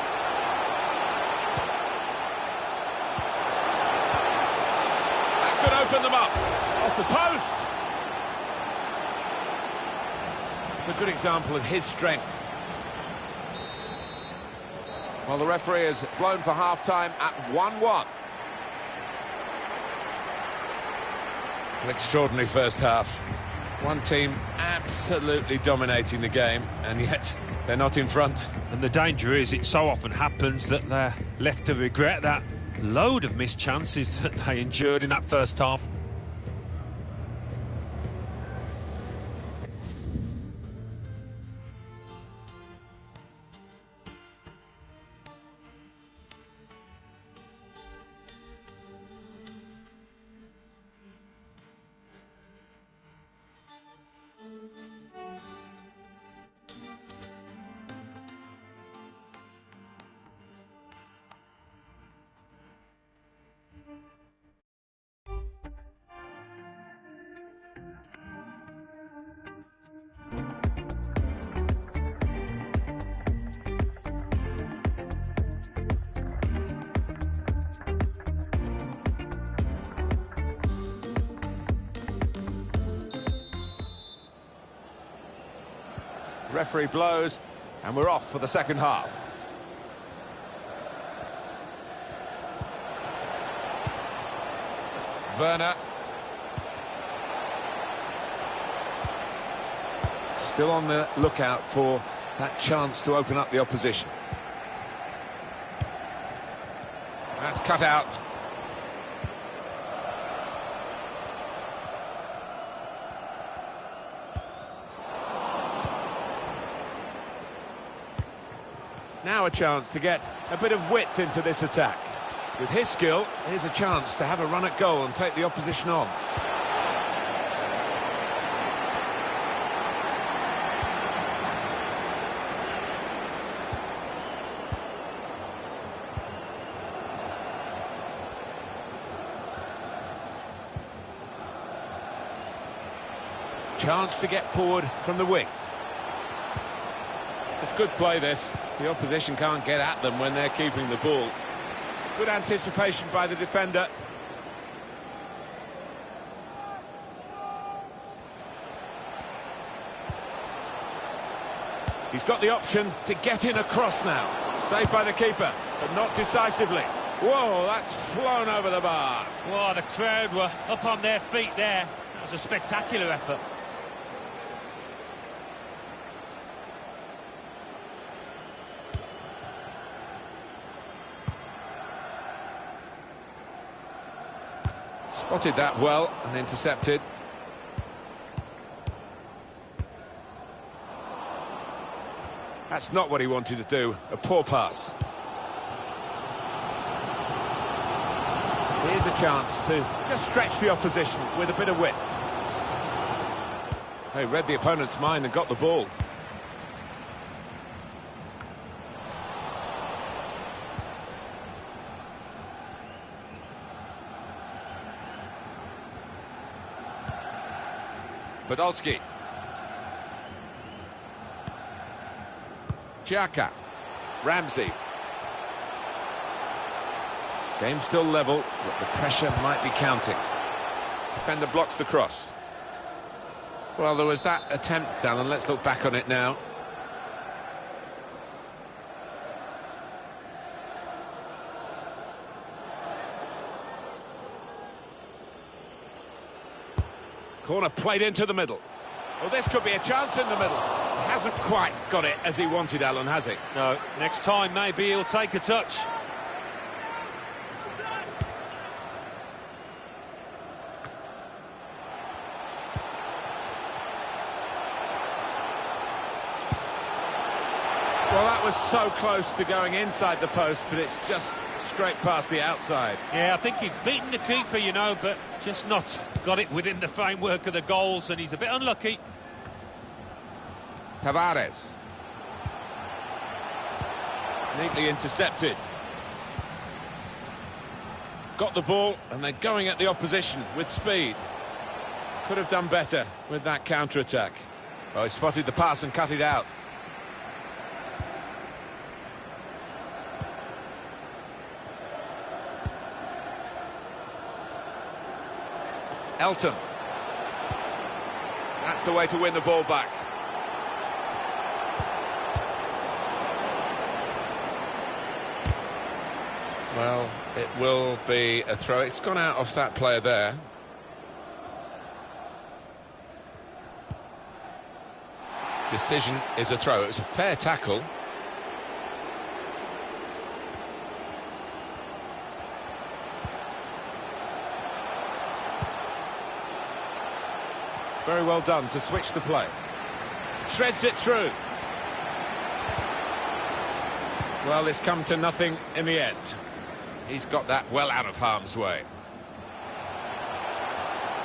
That could open them up. Off the post. It's a good example of his strength. Well, the referee has blown for half-time at 1-1. An extraordinary first half. One team absolutely dominating the game, and yet they're not in front. And the danger is it so often happens that they're left to regret that load of missed chances that they endured in that first half. Referee blows, and we're off for the second half. Werner. Still on the lookout for that chance to open up the opposition. That's cut out. Now a chance to get a bit of width into this attack. With his skill, here's a chance to have a run at goal and take the opposition on. Chance to get forward from the wing. It's good play, this. The opposition can't get at them when they're keeping the ball. Good anticipation by the defender. He's got the option to get in across now. Saved by the keeper, but not decisively. Whoa, that's flown over the bar. Well, the crowd were up on their feet there. That was a spectacular effort. Spotted that well and intercepted. That's not what he wanted to do. A poor pass. Here's a chance to just stretch the opposition with a bit of width. They read the opponent's mind and got the ball. Podolski. Xhaka. Ramsey. Game still level, but the pressure might be counting. Defender blocks the cross. Well, there was that attempt, Alan. Let's look back on it now. Corner played into the middle. Well, this could be a chance in the middle. He hasn't quite got it as he wanted, Alan, has he? No, next time maybe he'll take a touch. Well, that was so close to going inside the post, but it's just straight past the outside. Yeah, I think he'd beaten the keeper, you know, but just not got it within the framework of the goals, and he's a bit unlucky. Tavares. Neatly intercepted. Got the ball, and they're going at the opposition with speed. Could have done better with that counter-attack. Well, he spotted the pass and cut it out. Elton. That's the way to win the ball back. Well, it will be a throw. It's gone out off that player there. Decision is a throw. It was a fair tackle. Very well done to switch the play. Threads it through. Well, it's come to nothing in the end. He's got that well out of harm's way.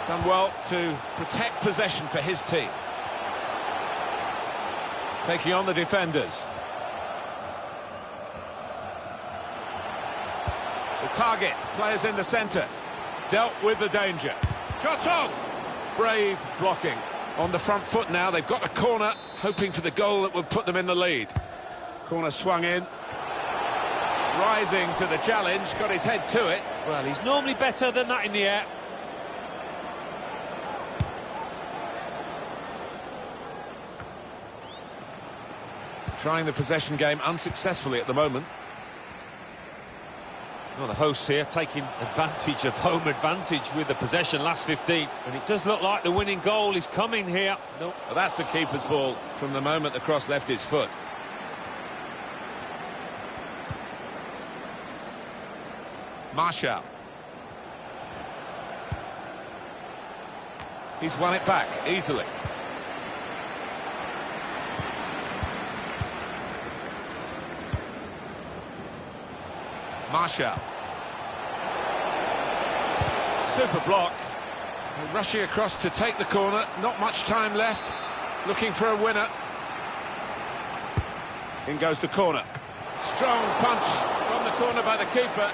Done well to protect possession for his team. Taking on the defenders. The target, players in the centre. Dealt with the danger. Shot on! Brave blocking. On the front foot now, they've got a corner, hoping for the goal that would put them in the lead. Corner swung in. Rising to the challenge, got his head to it. Well, he's normally better than that in the air. Trying the possession game unsuccessfully at the moment. Well, the hosts here taking advantage of home advantage with the possession last 15. And it does look like the winning goal is coming here. Well, that's the keeper's ball from the moment the cross left his foot. Martial. He's won it back easily. Martial. Super block. Rushing across to take the corner. Not much time left. Looking for a winner. In goes the corner. Strong punch from the corner by the keeper.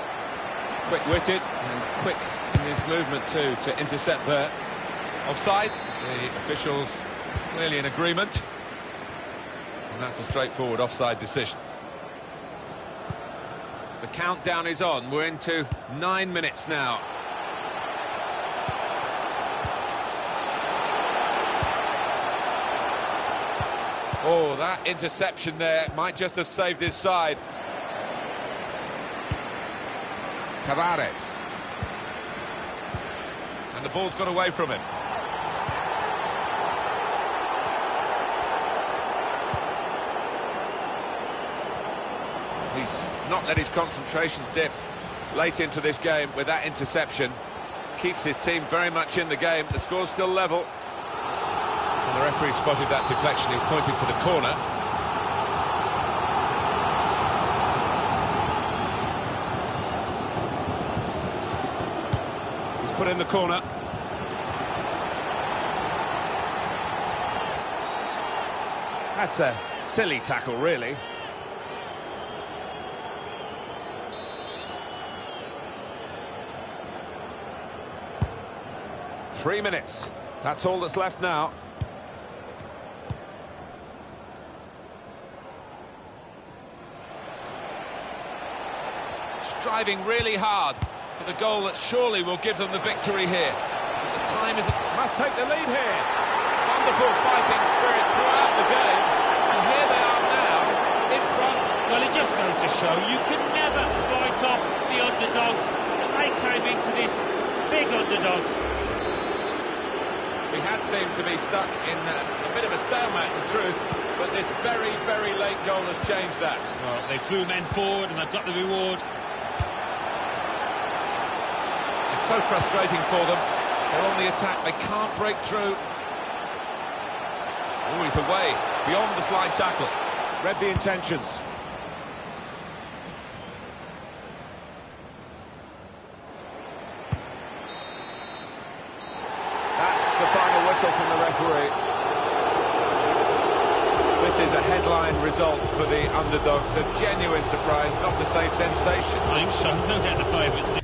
Quick-witted and quick in his movement too to intercept there. Offside. The officials clearly in agreement. And that's a straightforward offside decision. The countdown is on. We're into 9 minutes now. Oh, that interception there might just have saved his side. Tavares. And the ball's got away from him. He's not let his concentration dip late into this game with that interception. Keeps his team very much in the game. The score's still level. And the referee spotted that deflection. He's pointing for the corner. He's put in the corner. That's a silly tackle, really. Three minutes That's all that's left now. Striving really hard for the goal that surely will give them the victory here. But the time is... Must take the lead here. Wonderful fighting spirit throughout the game. And here they are now, in front. Well, it just goes to show you can never write off the underdogs. And they came into this big underdogs. We had seemed to be stuck in a bit of a stalemate, in truth, but this very, very late goal has changed that. Well, they threw men forward and they've got the reward. It's so frustrating for them. They're on the attack, they can't break through. Oh, he's away, beyond the slide tackle. Read the intentions. That's the final whistle from the referee. This is a headline result for the underdogs. A genuine surprise, not to say sensation. I think so, no doubt the favourites.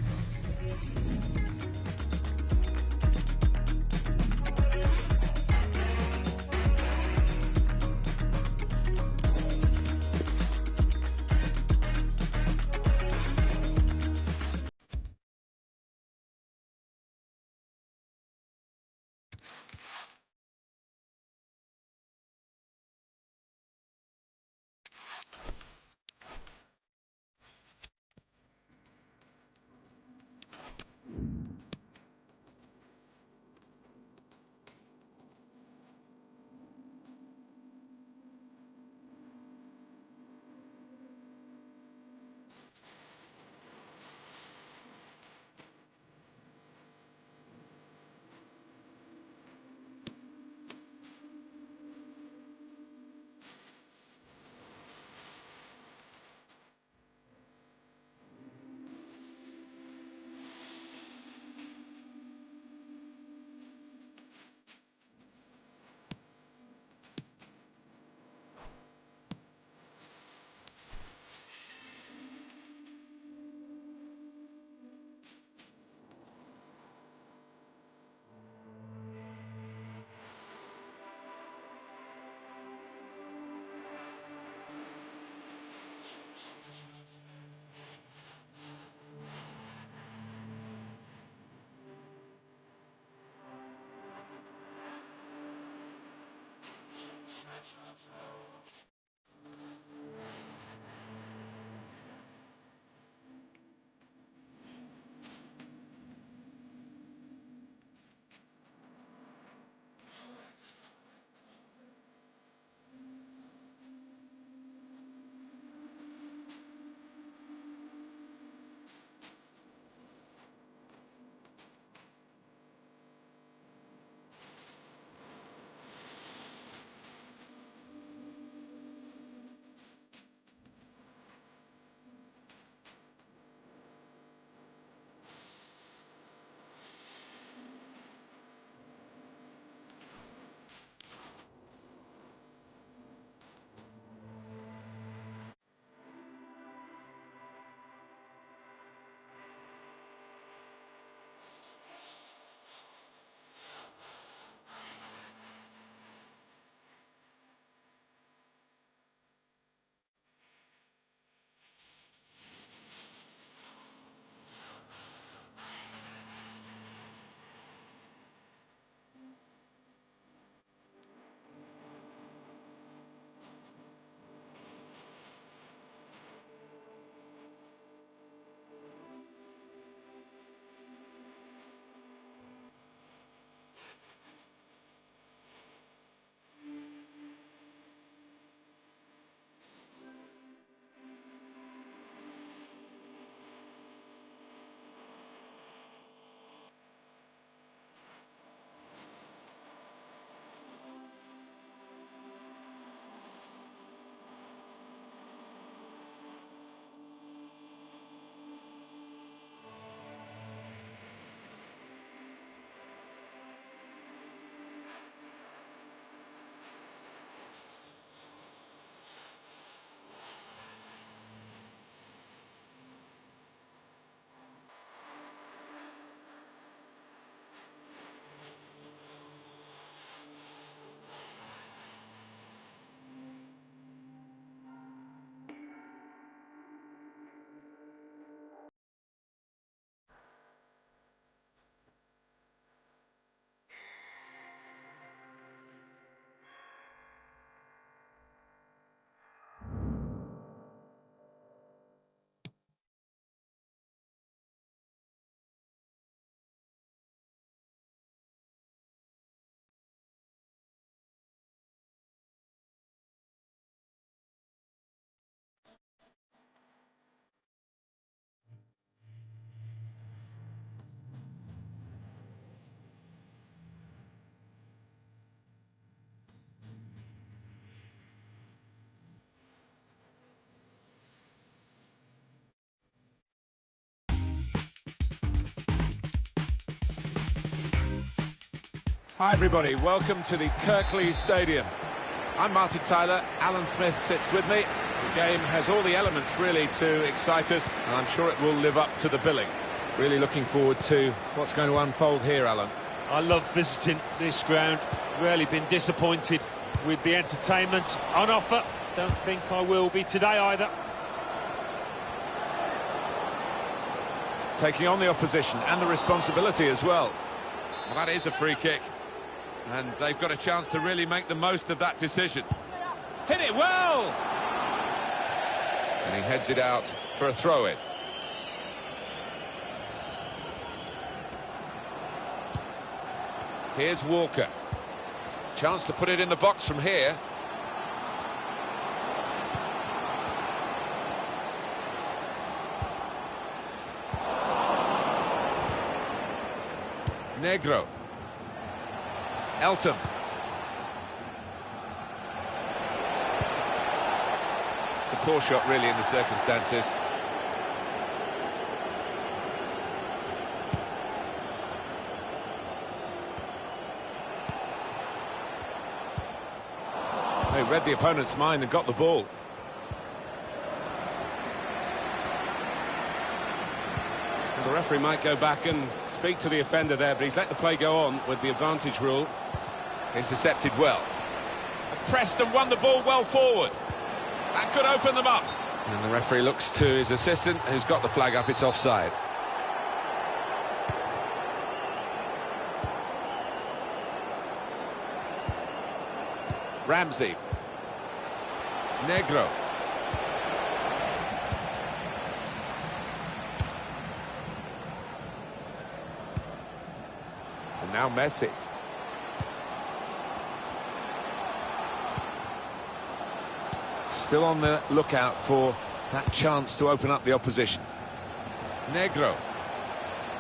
Hi everybody, welcome to the Kirklees Stadium. I'm Martin Tyler, Alan Smith sits with me. The game has all the elements really to excite us, and I'm sure it will live up to the billing. Really looking forward to what's going to unfold here, Alan. I love visiting this ground. Really been disappointed with the entertainment on offer. Don't think I will be today either. Taking on the opposition and the responsibility as well. Well, that is a free kick. And they've got a chance to really make the most of that decision. Hit it well! And he heads it out for a throw-in. Here's Walker. Chance to put it in the box from here. Negro. Elton. It's a poor shot, really, in the circumstances. They read the opponent's mind and got the ball. Well, the referee might go back and speak to the offender there, but he's let the play go on with the advantage rule. Intercepted well. Pressed and won the ball well forward. That could open them up. And the referee looks to his assistant, who's got the flag up. It's offside. Ramsey. Negro. And now Messi. Still on the lookout for that chance to open up the opposition. Negro.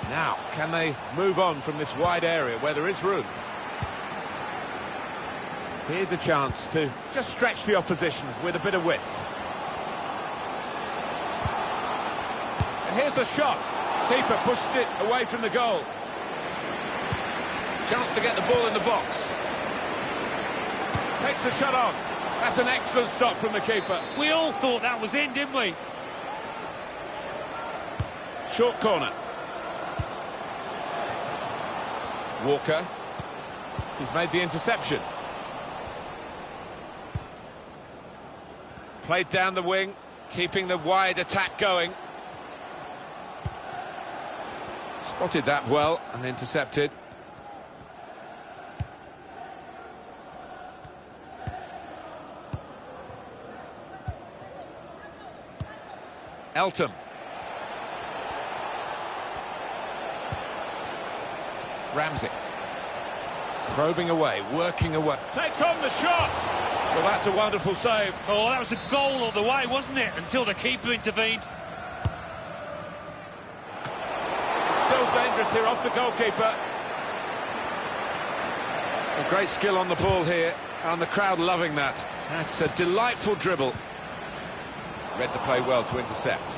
Now, can they move on from this wide area where there is room? Here's a chance to just stretch the opposition with a bit of width. And here's the shot. Keeper pushes it away from the goal. Chance to get the ball in the box. Takes the shot on. That's an excellent stop from the keeper. We all thought that was in, didn't we? Short corner. Walker. He's made the interception. Played down the wing, keeping the wide attack going. Spotted that well and intercepted. Elton. Ramsey. Probing away, working away. Takes on the shot. Well, that's a wonderful save. Oh, that was a goal all the way, wasn't it? Until the keeper intervened. It's still dangerous here off the goalkeeper. A great skill on the ball here, and the crowd loving that. That's a delightful dribble. Read the play well to intercept.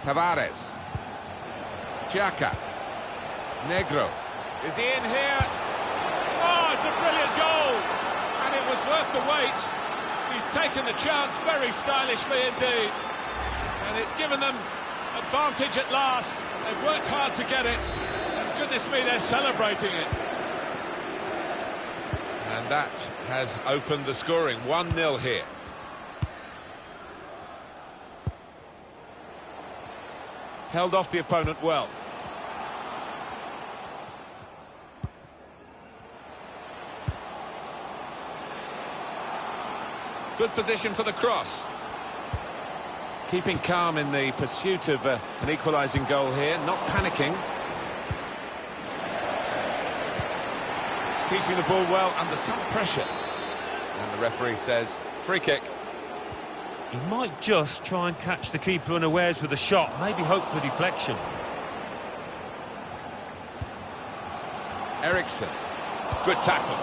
Tavares. Xhaka. Negro. Is he in here? Oh, it's a brilliant goal. And it was worth the wait. He's taken the chance very stylishly indeed. And it's given them advantage at last. They've worked hard to get it. And goodness me, they're celebrating it. And that has opened the scoring. 1-0 here. Held off the opponent well. Good position for the cross. Keeping calm in the pursuit of an equalising goal here, not panicking. keeping the ball well under some pressure. And the referee says, free kick. He might just try and catch the keeper unawares with a shot, maybe hope for deflection. Eriksson, good tackle.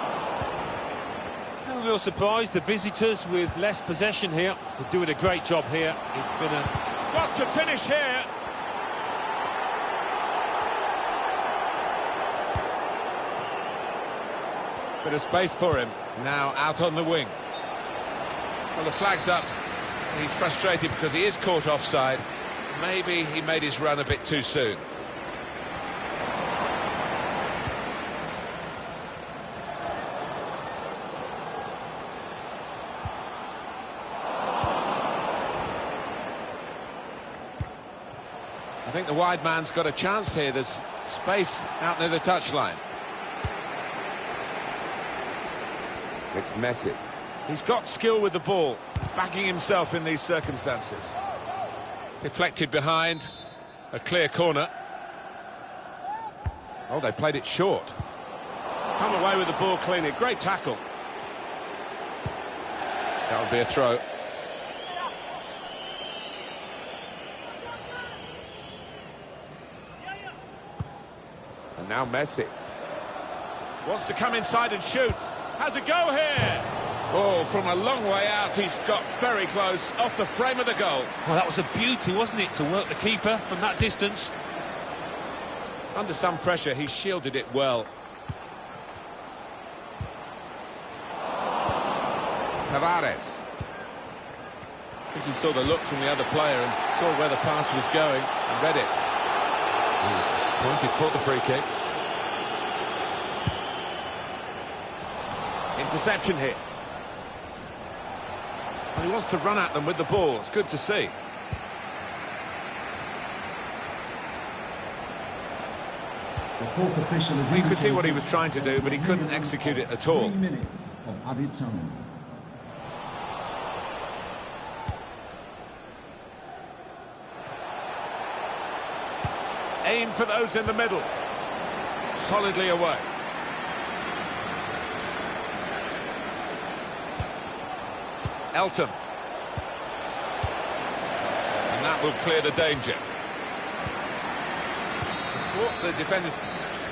No real surprise, the visitors with less possession here. They're doing a great job here. It's been a... Got to finish here. Bit of space for him. Now out on the wing. Well, the flag's up. He's frustrated because he is caught offside. Maybe he made his run a bit too soon. I think the wide man's got a chance here. There's space out near the touchline. It's Messi. He's got skill with the ball, backing himself in these circumstances. Deflected behind, a clear corner. Oh, they played it short. Come away with the ball cleanly, great tackle. That would be a throw. And now Messi. Wants to come inside and shoot. Has a go here. Oh, from a long way out, he's got very close, off the frame of the goal. Well, that was a beauty, wasn't it, to work the keeper from that distance? Under some pressure, he shielded it well. Tavares. I think he saw the look from the other player and saw where the pass was going and read it. He's pointed for the free kick. Interception here. Well, he wants to run at them with the ball. It's good to see. The fourth official is You could see what he was trying to do, but he couldn't execute it at all. 3 minutes of added time. Aim for those in the middle. Solidly away. Elton. And that will clear the danger. The defenders...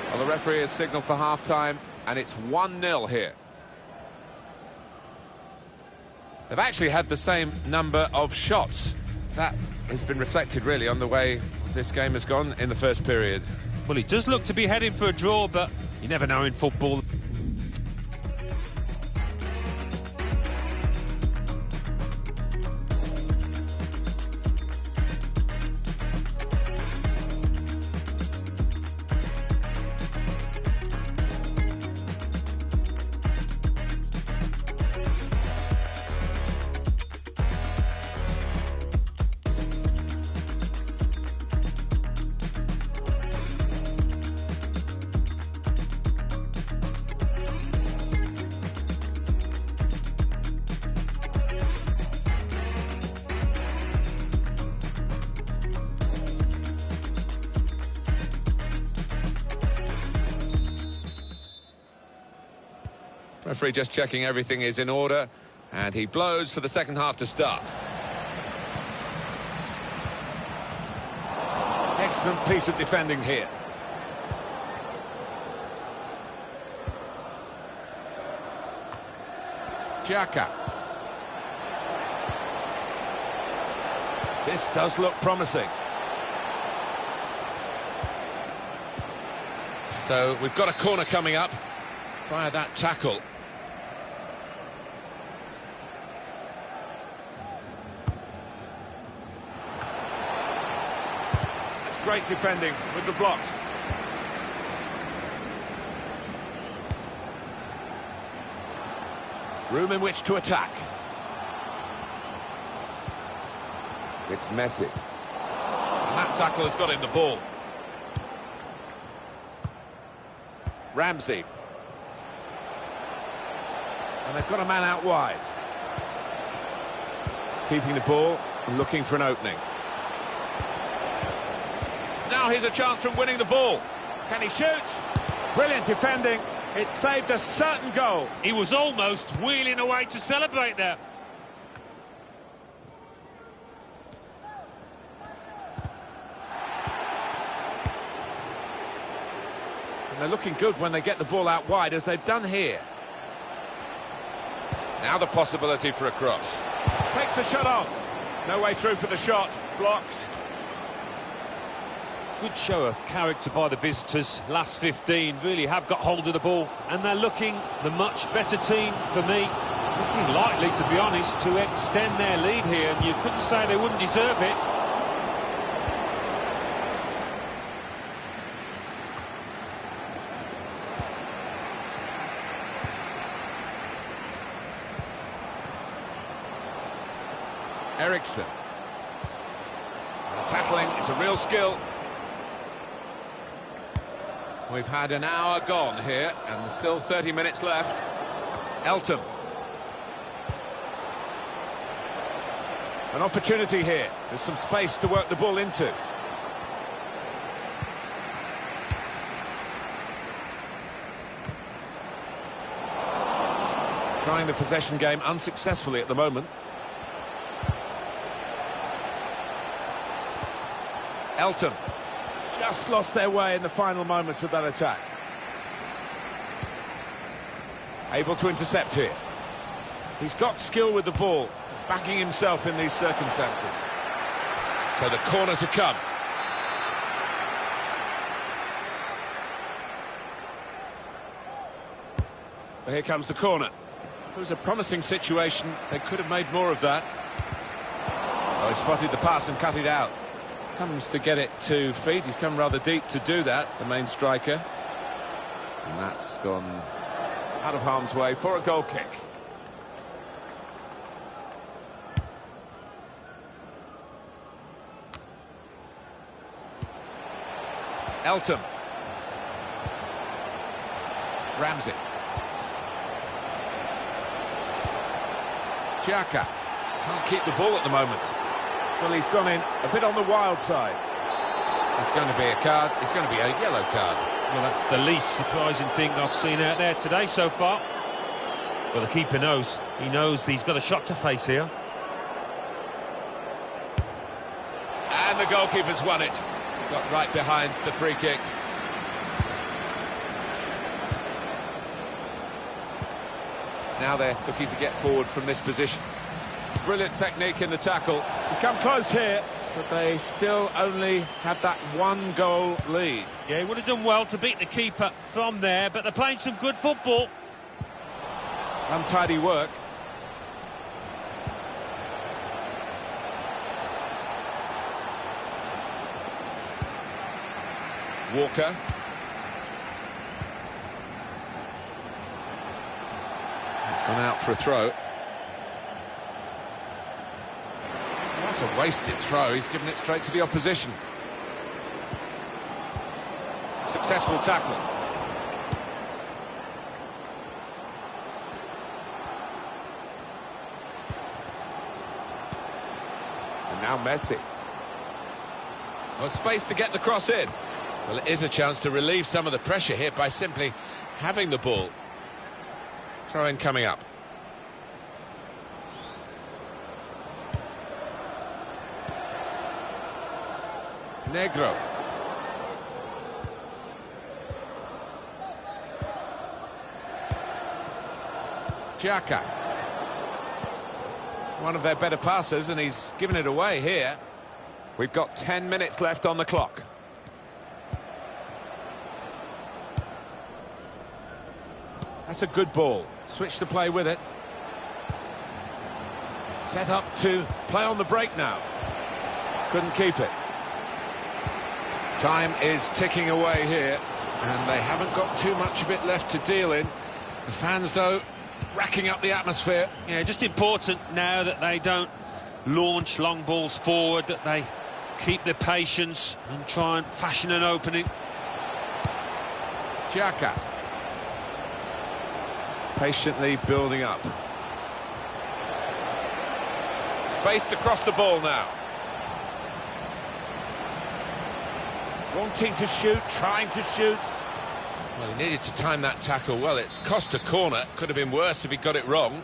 Well, the referee has signalled for half-time, and it's 1-0 here. They've actually had the same number of shots. That has been reflected, really, on the way this game has gone in the first period. Well, he does look to be heading for a draw, but you never know in football. Referee just checking everything is in order, and he blows for the second half to start. Excellent piece of defending here. Xhaka. This does look promising. So we've got a corner coming up via that tackle. That's great defending with the block. Room in which to attack. It's Messi. And that tackle has got him the ball. Ramsey. And they've got a man out wide. Keeping the ball and looking for an opening. Now here's a chance from winning the ball. Can he shoot? Brilliant defending. It saved a certain goal. He was almost wheeling away to celebrate there. And they're looking good when they get the ball out wide, as they've done here. Now the possibility for a cross. Takes the shot on. No way through for the shot. Blocked. Good show of character by the visitors. Last 15 really have got hold of the ball, and they're looking the much better team for me. Looking likely, to be honest, to extend their lead here, and you couldn't say they wouldn't deserve it. Ericsson. Tackling is a real skill. We've had an hour gone here, and there's still 30 minutes left. Elton. An opportunity here. There's some space to work the ball into. Trying the possession game unsuccessfully at the moment. Elton. Just lost their way in the final moments of that attack. Able to intercept here. He's got skill with the ball, backing himself in these circumstances. So the corner to come. Well, here comes the corner. It was a promising situation. They could have made more of that. Oh, he spotted the pass and cut it out. Comes to get it to feet. He's come rather deep to do that, the main striker. And that's gone out of harm's way for a goal kick. Elton. Ramsey. Xhaka. Can't keep the ball at the moment. Well, he's gone in a bit on the wild side. It's going to be a card. It's going to be a yellow card. Well, that's the least surprising thing I've seen out there today so far. Well, the keeper knows. He knows he's got a shot to face here. And the goalkeeper's won it. Got right behind the free kick. Now they're looking to get forward from this position. Brilliant technique in the tackle. He's come close here, but they still only had that one goal lead. Yeah, he would have done well to beat the keeper from there, but they're playing some good football. Untidy work. Walker. It's gone out for a throw. That's a wasted throw. He's given it straight to the opposition. Successful tackle. And now Messi. Well, space to get the cross in. Well, it is a chance to relieve some of the pressure here by simply having the ball. Throw-in coming up. Negro. Xhaka. One of their better passers, and he's given it away here. We've got 10 minutes left on the clock. That's a good ball. Switch to play with it. Set up to play on the break now. Couldn't keep it. Time is ticking away here, and they haven't got too much of it left to deal in. The fans, though, racking up the atmosphere. Yeah, just important now that they don't launch long balls forward, that they keep their patience and try and fashion an opening. Xhaka. Patiently building up. Space to cross the ball now. Wanting to shoot, trying to shoot. Well, he needed to time that tackle well. It's cost a corner. Could have been worse if he got it wrong.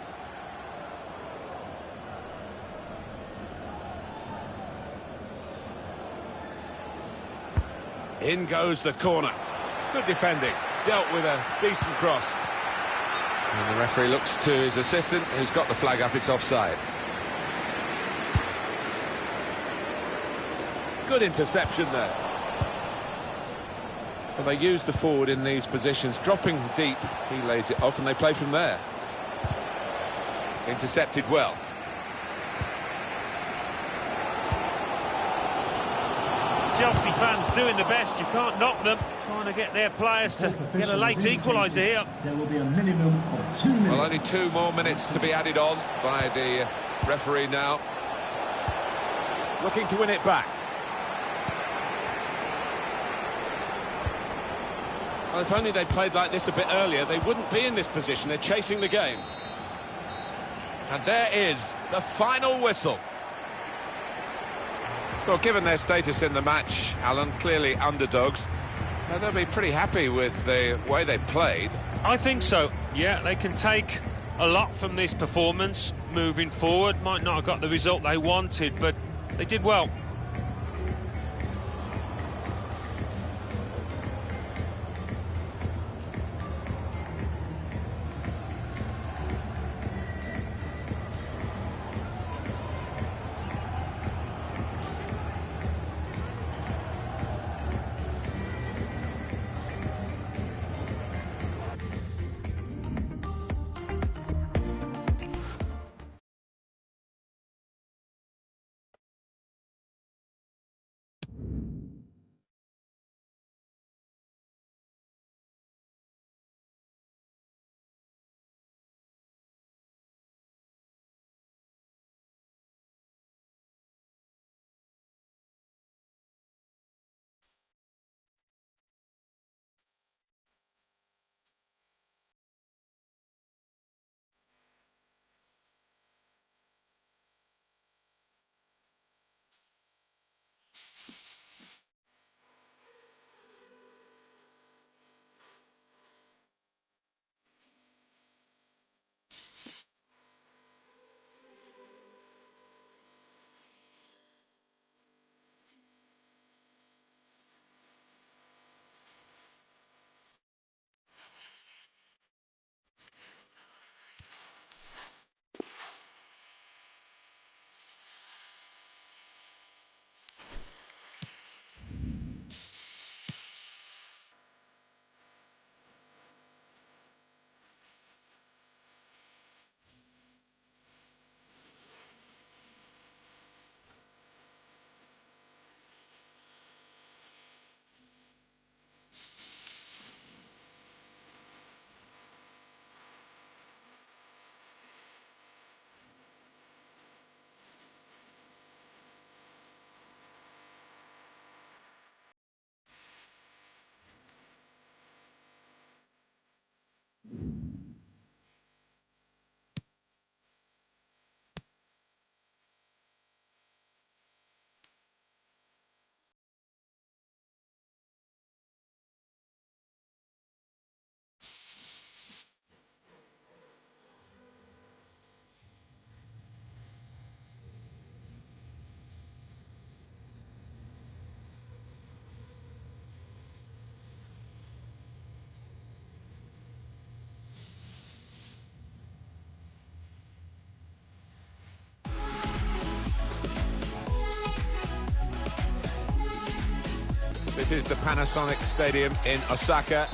In goes the corner. Good defending. Dealt with a decent cross. And the referee looks to his assistant, who's got the flag up. It's offside. Good interception there. Well, they use the forward in these positions, dropping deep. He lays it off and they play from there. Intercepted well. Chelsea fans doing the best, you can't knock them, trying to get their players to get a late equaliser here. There will be a minimum of 2 minutes. Well, only 2 more minutes to be added on by the referee now. Looking to win it back. Well, if only they played like this a bit earlier, they wouldn't be in this position. They're chasing the game. And there is the final whistle. Well, given their status in the match, Alan, clearly underdogs, they'll be pretty happy with the way they played. I think so, yeah, they can take a lot from this performance moving forward. Might not have got the result they wanted, but they did well. This is the Panasonic Stadium in Osaka.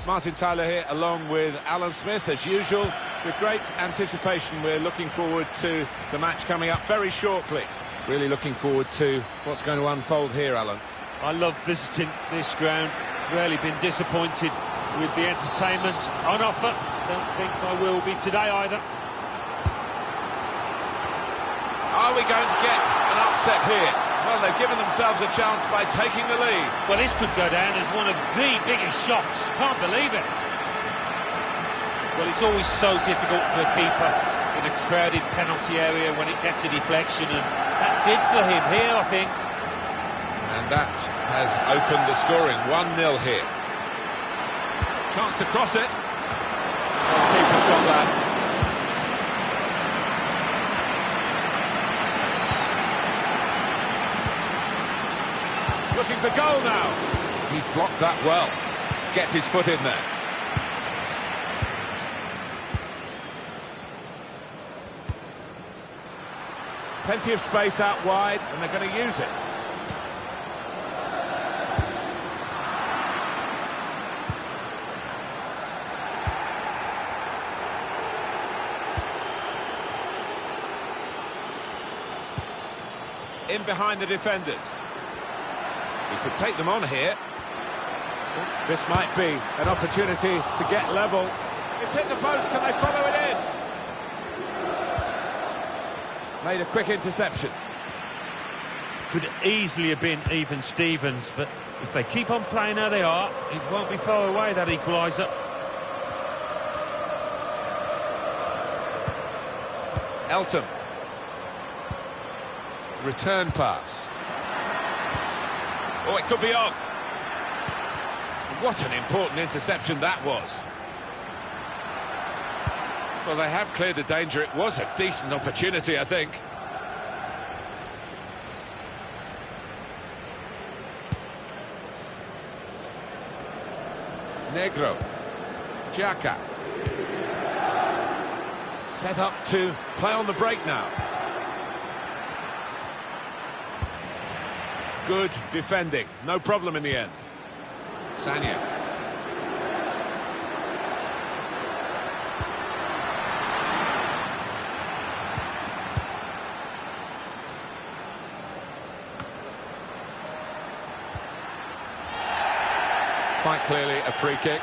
Martin Tyler here, along with Alan Smith, as usual. With great anticipation, we're looking forward to the match coming up very shortly. Really looking forward to what's going to unfold here, Alan. I love visiting this ground. Rarely been disappointed with the entertainment on offer. Don't think I will be today either. Are we going to get an upset here? Well, they've given themselves a chance by taking the lead. Well, this could go down as one of the biggest shocks. Can't believe it. Well, it's always so difficult for a keeper in a crowded penalty area when it gets a deflection, and that did for him here, I think. And that has opened the scoring. 1-0 here. Chance to cross it. Oh, keeper's got that. Looking for goal now. He's blocked that well. Gets his foot in there. Plenty of space out wide, and they're going to use it. In behind the defenders. He could take them on here. This might be an opportunity to get level. It's hit the post, can they follow it in? Made a quick interception. Could easily have been even Stevens, but if they keep on playing how they are, it won't be far away, that equaliser. Elton. Return pass. Oh, it could be on. What an important interception that was. Well, they have cleared the danger. It was a decent opportunity, I think. Negro. Xhaka. Set up to play on the break now. Good defending, no problem in the end. Sanya. Quite clearly a free kick.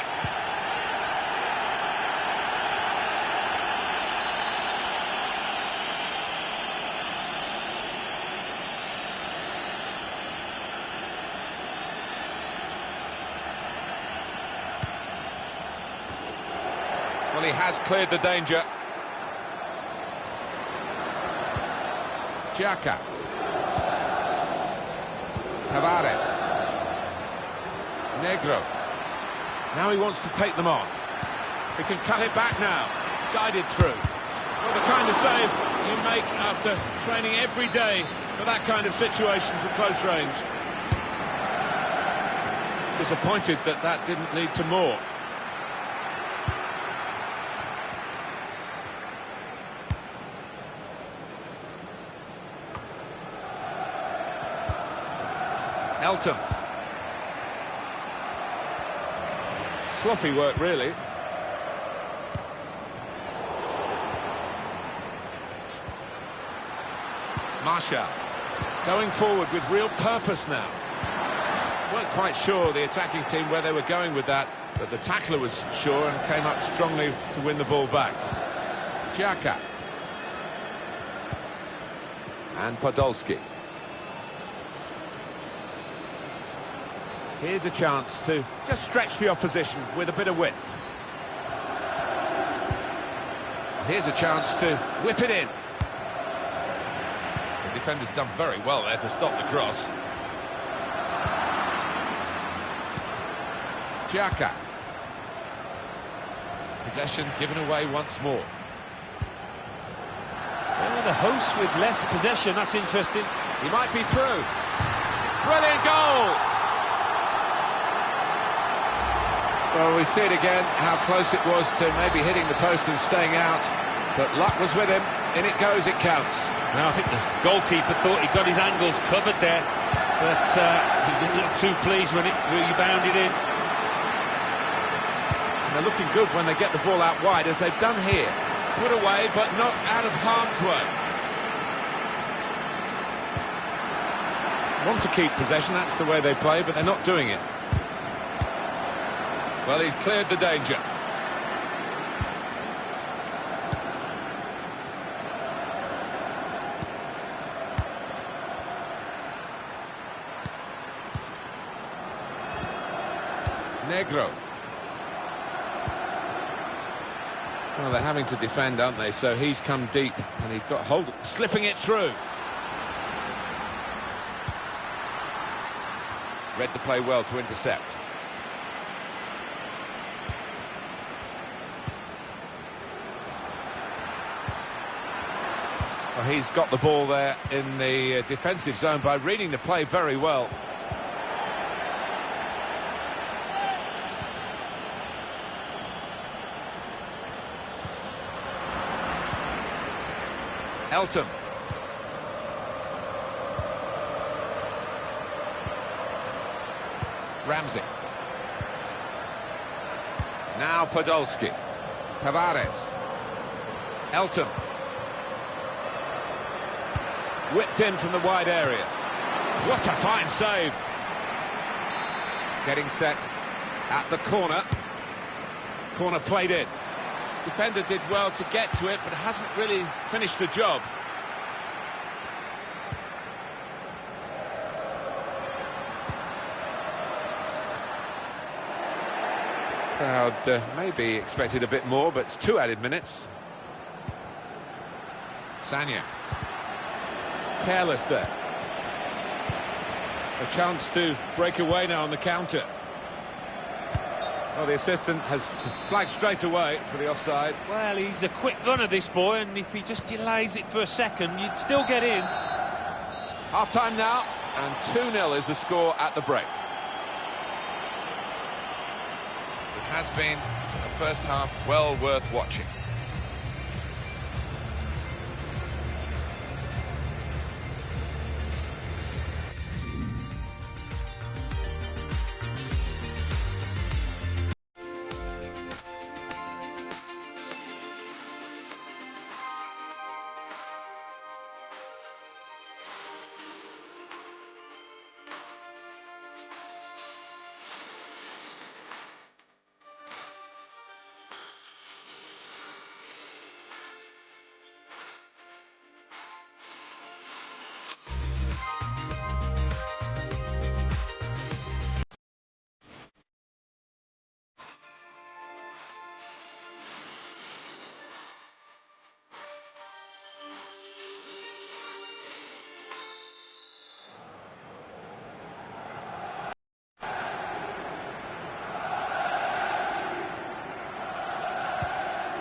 Well, he has cleared the danger. Xhaka. Tavares. Negro. Now he wants to take them on. He can cut it back now. Guided through. Well, the kind of save you make after training every day for that kind of situation from close range. Disappointed that that didn't lead to more. Elton. Sloppy work, really. Marshall. Going forward with real purpose now. Weren't quite sure, the attacking team, where they were going with that, but the tackler was sure and came up strongly to win the ball back. Xhaka. And Podolski. Here's a chance to just stretch the opposition with a bit of width. Here's a chance to whip it in. The defender's done very well there to stop the cross. Xhaka. Possession given away once more. Well, the hosts with less possession, that's interesting. He might be through. Brilliant goal! Well, we see it again, how close it was to maybe hitting the post and staying out. But luck was with him. In it goes, it counts. Now, I think the goalkeeper thought he got his angles covered there, but he didn't look too pleased when it rebounded in. And they're looking good when they get the ball out wide, as they've done here. Put away, but not out of harm's way. Want to keep possession, that's the way they play, but they're not doing it. Well, he's cleared the danger. Negro. Well, they're having to defend, aren't they? So he's come deep, and he's got hold, Slipping it through. read the play well to intercept. Well, he's got the ball there in the defensive zone by reading the play very well. Elton. Ramsey. Now Podolski. Tavares. Elton. Whipped in from the wide area. What a fine save. Getting set at the corner. Corner played in. Defender did well to get to it, but hasn't really finished the job. Crowd maybe expected a bit more, but it's 2 added minutes. Sanya. Careless there. A chance to break away now on the counter. Well, the assistant has flagged straight away for the offside. Well, he's a quick runner, this boy, and if he just delays it for a second, you'd still get in. Half-time now, and 2-0 is the score at the break. It has been a first half well worth watching.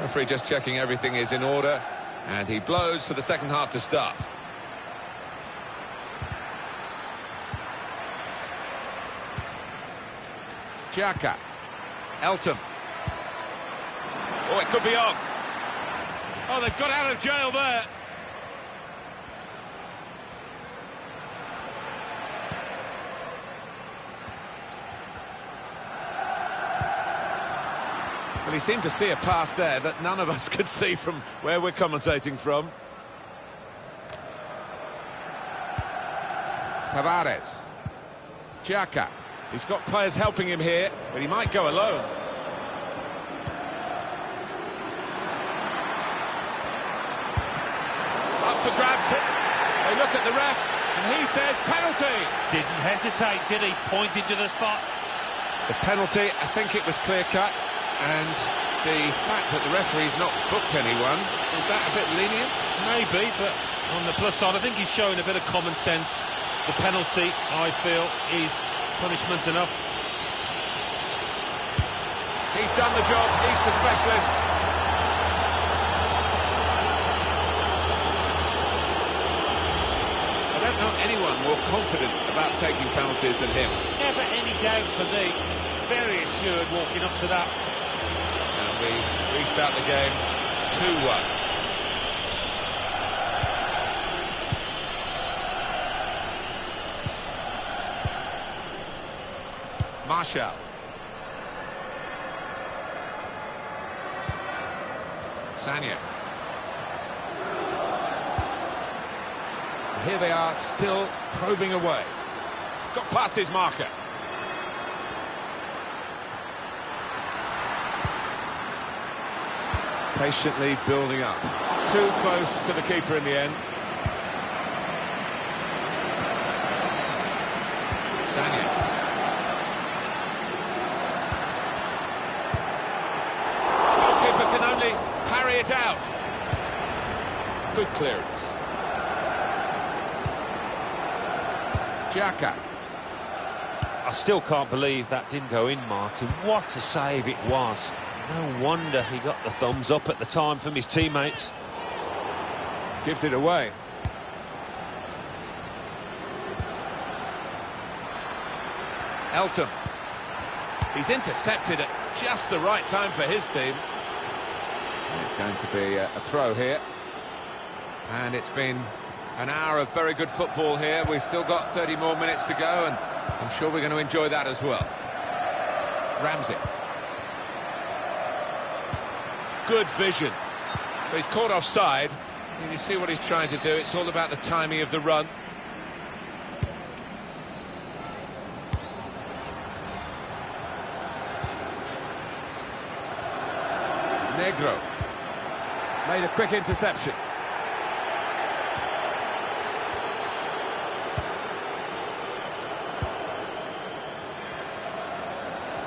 Referee just checking everything is in order, and he blows for the second half to start. Xhaka. Elton. Oh, it could be on. Oh, they've got out of jail there. Well, he seemed to see a pass there that none of us could see from where we're commentating from. Tavares. Xhaka. He's got players helping him here, but he might go alone. Up for grabs. They look at the ref, and he says penalty. Didn't hesitate, did he? Pointed to the spot. The penalty, I think it was clear-cut, and the fact that the referee's not booked anyone, is that a bit lenient? Maybe, but on the plus side, I think he's showing a bit of common sense. The penalty, I feel, is punishment enough. He's done the job, he's the specialist. I don't know anyone more confident about taking penalties than him. Never any doubt for me. Very assured walking up to that. And we restart the game 2-1. Martial. Sanya. Here they are, still probing away. Got past his marker. Patiently building up. Too close to the keeper in the end. Sanya. Goalkeeper can only parry it out. Good clearance. Xhaka. I still can't believe that didn't go in, Martin. What a save it was. No wonder he got the thumbs up at the time from his teammates. Gives it away. Elton. He's intercepted at just the right time for his team. It's going to be a throw here. And it's been an hour of very good football here. We've still got 30 more minutes to go, and I'm sure we're going to enjoy that as well. Ramsey. Good vision. But he's caught offside. And you see what he's trying to do. It's all about the timing of the run. Negro. Made a quick interception.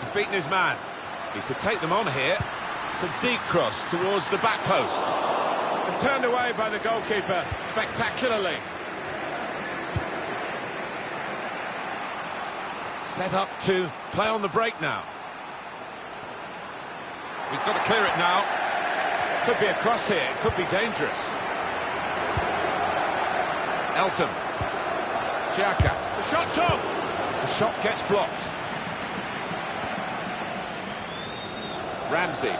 He's beaten his man. He could take them on here. It's a deep cross towards the back post. And turned away by the goalkeeper spectacularly. Set up to play on the break now. We've got to clear it now. Could be a cross here. It could be dangerous. Elton. Xhaka. The shot's on. The shot gets blocked. Ramsey.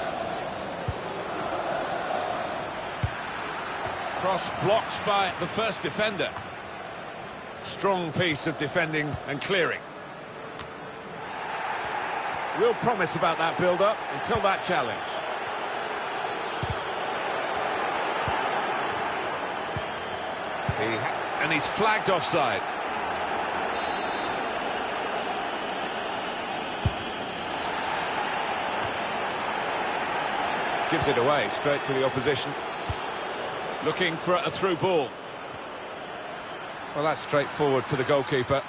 Cross blocked by the first defender. Strong piece of defending and clearing. Real promise about that build-up until that challenge. And he's flagged offside. Gives it away straight to the opposition. Looking for a through ball. Well, that's straightforward for the goalkeeper.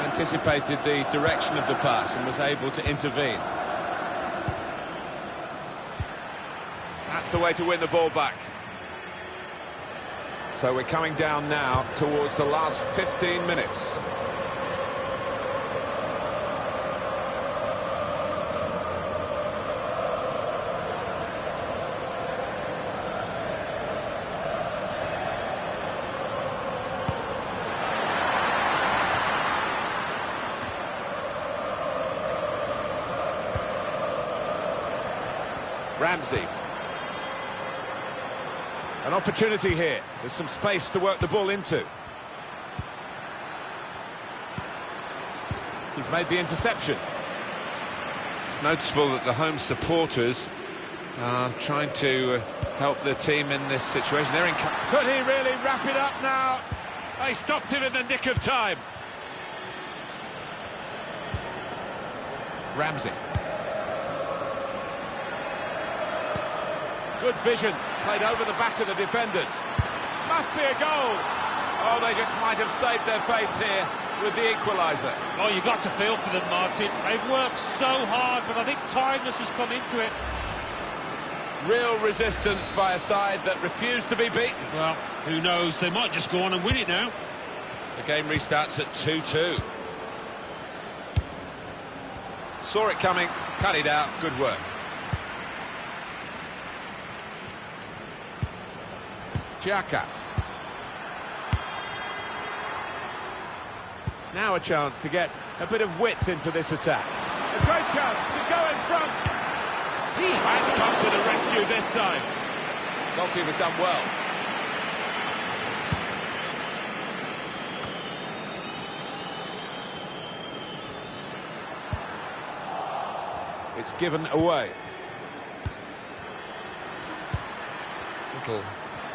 Anticipated the direction of the pass and was able to intervene. That's the way to win the ball back. So we're coming down now towards the last 15 minutes. Ramsey. An opportunity here. There's some space to work the ball into. He's made the interception. It's noticeable that the home supporters are trying to help the team in this situation. They're in. Could he really wrap it up now? They stopped him in the nick of time. Ramsey. Good vision, played over the back of the defenders. Must be a goal. Oh, they just might have saved their face here with the equaliser. Oh, you got to feel for them, Martin. They've worked so hard, but I think tiredness has come into it. Real resistance by a side that refused to be beaten. Well, who knows? They might just go on and win it now. The game restarts at 2-2. Saw it coming, cut it out, good work. Xhaka. Now a chance to get a bit of width into this attack. A great chance to go in front. He has come to the rescue this time. Goalkeeper's done well. It's given away. Little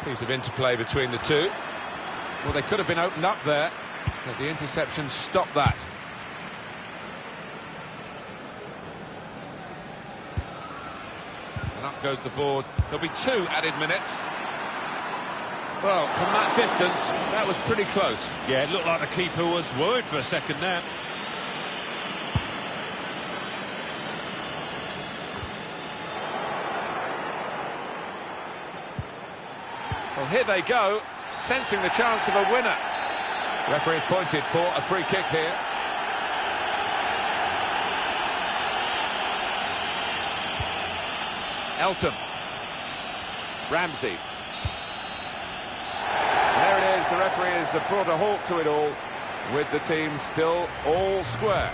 piece of interplay between the two. Well, they could have been opened up there, but the interception stopped that. And up goes the board. There'll be 2 added minutes. Well, from that distance, that was pretty close. Yeah, it looked like the keeper was worried for a second there. Well, here they go, sensing the chance of a winner. Referee has pointed for a free kick here. Elton. Ramsey. There it is, the referee has brought a halt to it all, with the team still all square.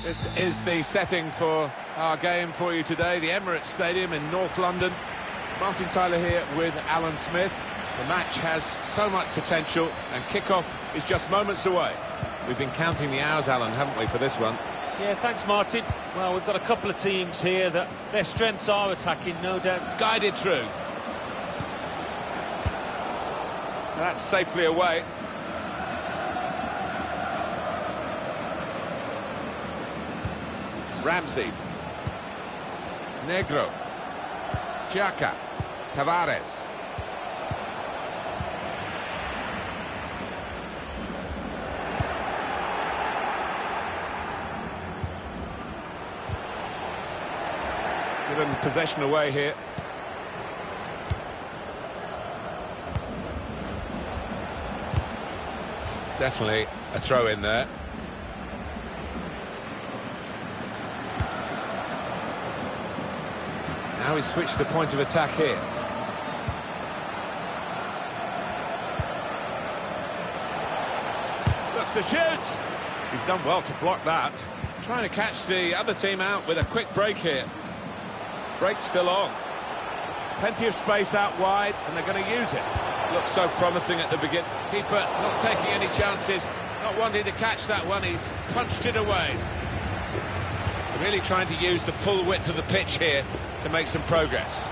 This is the setting for our game for you today, the Emirates Stadium in North London. Martin Tyler here with Alan Smith. The match has so much potential and kick-off is just moments away. We've been counting the hours, Alan, haven't we, for this one? Yeah, thanks, Martin. Well, we've got a couple of teams here that their strengths are attacking, no doubt. Guided through. That's safely away. Ramsey. Negro. Xhaka. Tavares. Given possession away here. Definitely a throw in there. Now he's switched the point of attack here. Looks to shoot. He's done well to block that. Trying to catch the other team out with a quick break here. Break still on. Plenty of space out wide, and they're going to use it. Looks so promising at the beginning. Keeper not taking any chances, not wanting to catch that one. He's punched it away. Really trying to use the full width of the pitch here to make some progress.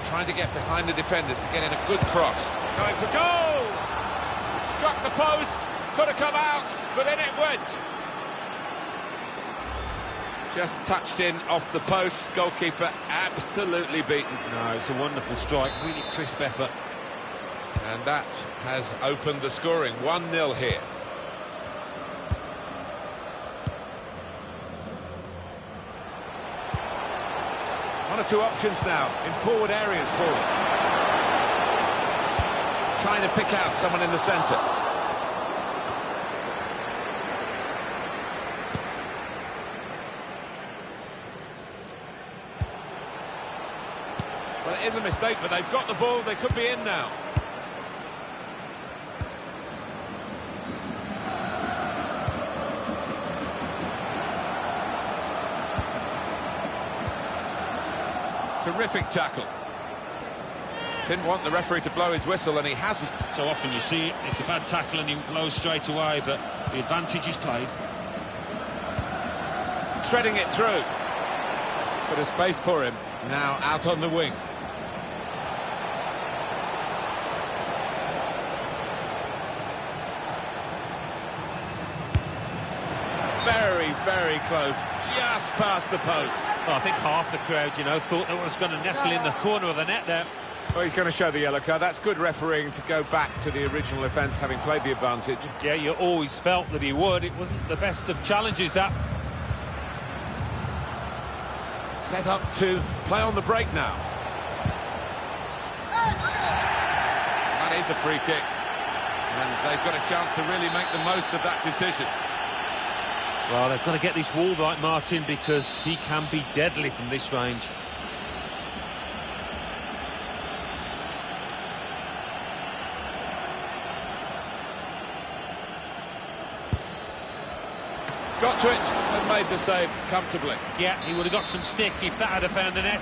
Trying to get behind the defenders to get in a good cross. Going for goal! Struck the post, could have come out, but in it went. Just touched in off the post. Goalkeeper absolutely beaten. No, it's a wonderful strike, really crisp effort. And that has opened the scoring. 1-0 here. One or two options now in forward areas for them. Trying to pick out someone in the centre. Well, it is a mistake, but they've got the ball. They could be in now. Terrific tackle. Didn't want the referee to blow his whistle, and he hasn't. So often you see it, it's a bad tackle and he blows straight away, but the advantage is played. Threading it through. Bit of space for him. Now out on the wing. very, very close, just past the post. Well, I think half the crowd, you know, thought that was going to nestle in the corner of the net there. Well, he's going to show the yellow card. That's good refereeing to go back to the original offence, having played the advantage. Yeah, you always felt that he would. It wasn't the best of challenges, that. Set up to play on the break now. That is a free kick. And they've got a chance to really make the most of that decision. Well, they've got to get this wall right, Martin, because he can be deadly from this range. Got to it and made the save comfortably. Yeah, he would have got some stick if that had found the net.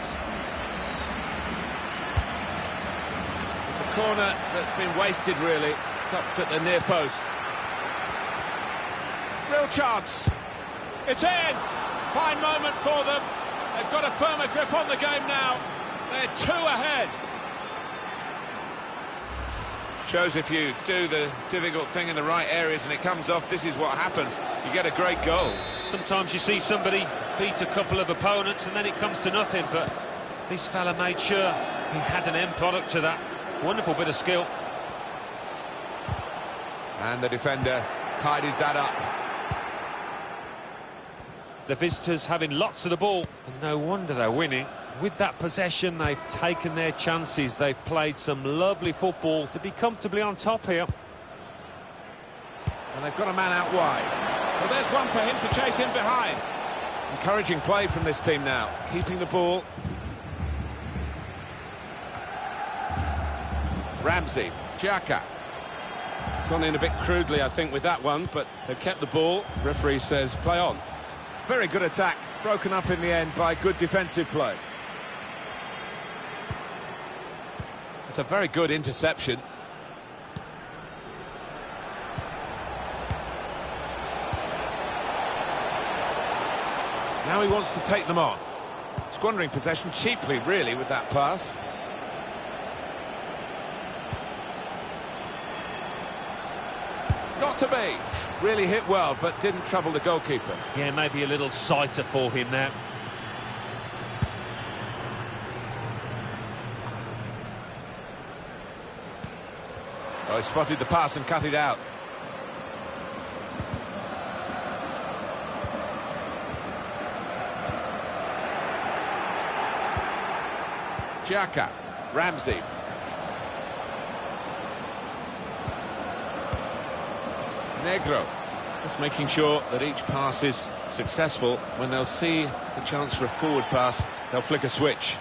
It's a corner that's been wasted, really. Stopped at the near post. Real chance. It's in. Fine moment for them. They've got a firmer grip on the game now. They're 2 ahead. Shows if you do the difficult thing in the right areas and it comes off, this is what happens. You get a great goal. Sometimes you see somebody beat a couple of opponents and then it comes to nothing, but this fella made sure he had an end product to that. Wonderful bit of skill. And the defender tidies that up. The visitors having lots of the ball, and no wonder they're winning. With that possession, they've taken their chances. They've played some lovely football to be comfortably on top here. And they've got a man out wide. Well, there's one for him to chase in behind. Encouraging play from this team now. Keeping the ball. Ramsey, Xhaka. Gone in a bit crudely, I think, with that one, but they've kept the ball. Referee says play on. Very good attack. Broken up in the end by good defensive play. It's a very good interception. Now he wants to take them on. Squandering possession cheaply, really, with that pass. Got to be. Really hit well, but didn't trouble the goalkeeper. Yeah, maybe a little sighter for him there. Oh, he spotted the pass and cut it out. Xhaka, Ramsey. Negro. Just making sure that each pass is successful. When they'll see the chance for a forward pass, they'll flick a switch.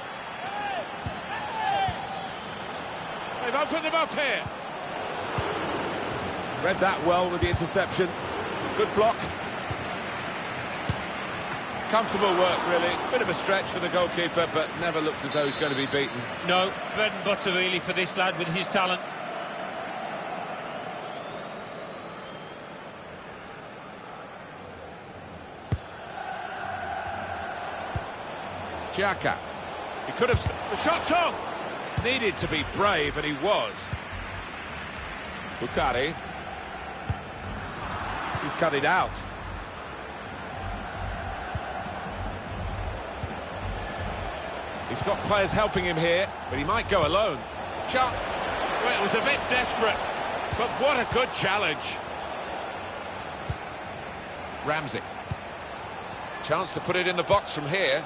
They've opened them up here. Read that well with the interception. Good block. Comfortable work, really. Bit of a stretch for the goalkeeper, but never looked as though he's going to be beaten. No, bread and butter really for this lad with his talent. Xhaka. He could have... The shot's on! Needed to be brave, and he was. Bukhari. He's cut it out. He's got players helping him here, but he might go alone. Shot. Well, it was a bit desperate, but what a good challenge. Ramsey. Chance to put it in the box from here.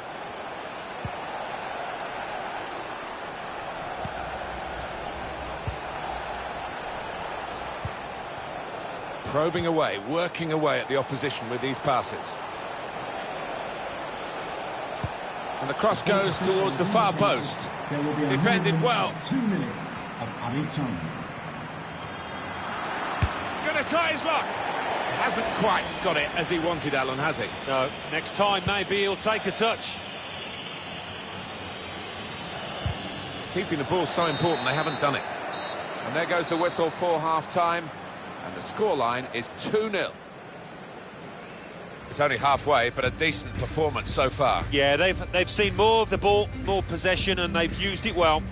Probing away, working away at the opposition with these passes. And the cross goes towards the far post. Defended well. 2 minutes of added time. He's going to try his luck. Hasn't quite got it as he wanted, Alan, has he? No, next time maybe he'll take a touch. Keeping the ball so important, they haven't done it. And there goes the whistle for half-time. And the scoreline is 2-0. It's only halfway, but a decent performance so far. Yeah, they've seen more of the ball, more possession, and they've used it well.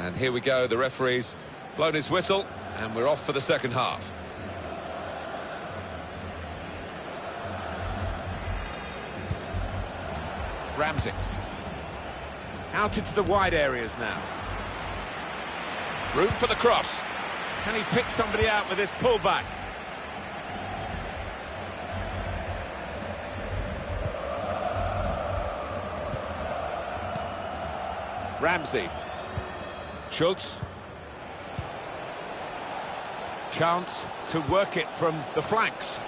And here we go, the referee's blown his whistle, and we're off for the second half. Ramsey. Out into the wide areas now. Room for the cross. Can he pick somebody out with this pullback? Ramsey. Schultz. Chance to work it from the flanks.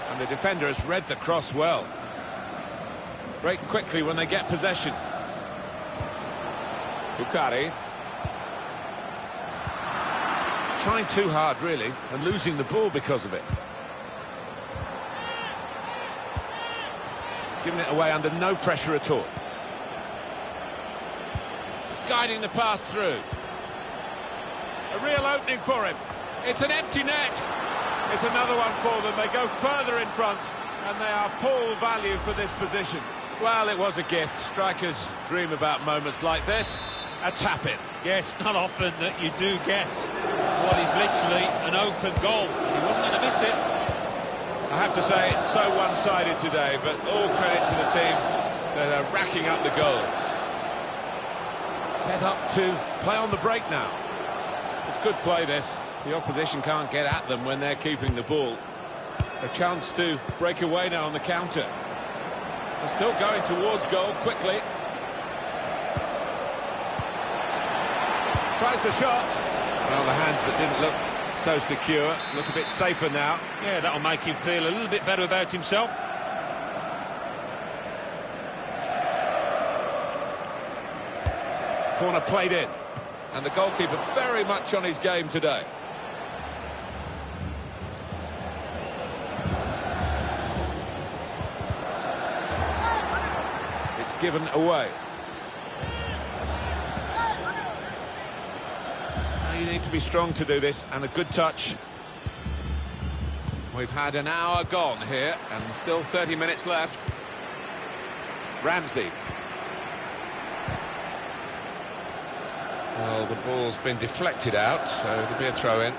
And the defender has read the cross well. Break quickly when they get possession. Bukhari. Trying too hard, really, and losing the ball because of it. Giving it away under no pressure at all. Guiding the pass through. A real opening for him. It's an empty net. It's another one for them. They go further in front, and they are full value for this position. Well, it was a gift. Strikers dream about moments like this. A tap-in. Yes, not often that you do get what is literally an open goal. He wasn't going to miss it. I have to say, it's so one-sided today, but all credit to the team that are racking up the goals. Set up to play on the break now. It's good play, this. The opposition can't get at them when they're keeping the ball. A chance to break away now on the counter. They're still going towards goal quickly. Tries the shot. Well, the hands that didn't look so secure look a bit safer now. Yeah, that'll make him feel a little bit better about himself. Corner played in. And the goalkeeper very much on his game today. It's given away. Now you need to be strong to do this, and a good touch. We've had an hour gone here, and still 30 minutes left. Ramsey. Well, the ball's been deflected out, so it'll be a throw-in.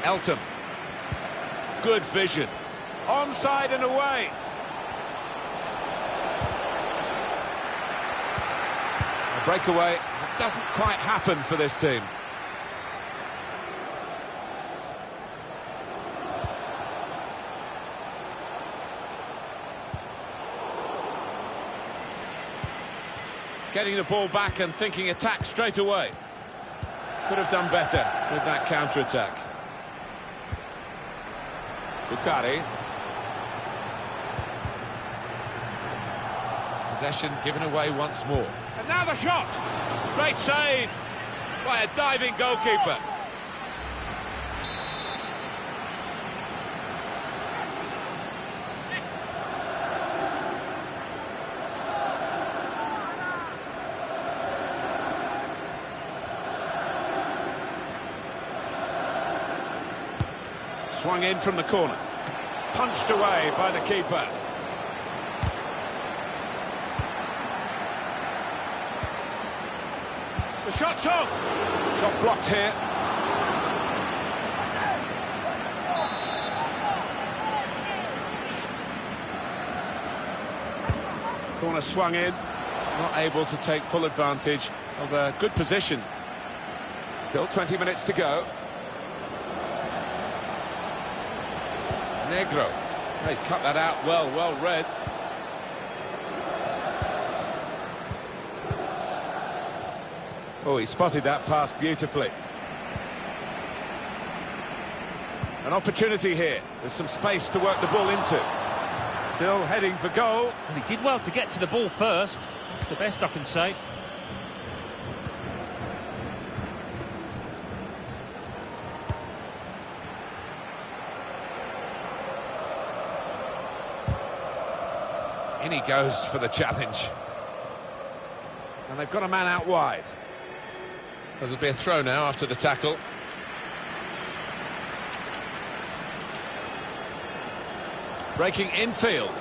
Elton. Good vision. Onside and away. A breakaway that doesn't quite happen for this team. Getting the ball back and thinking attack straight away. Could have done better with that counter-attack. Bukhari. Possession given away once more. And now the shot! Great save by a diving goalkeeper. Swung in from the corner. Punched away by the keeper. The shot's on! Shot blocked here. Corner swung in. Not able to take full advantage of a good position. Still 20 minutes to go. Negro. He's cut that out well read. Oh, he spotted that pass beautifully. An opportunity here. There's some space to work the ball into. Still heading for goal. And he did well to get to the ball first. That's the best I can say. In he goes for the challenge. And they've got a man out wide. There'll be a throw now after the tackle. Breaking infield.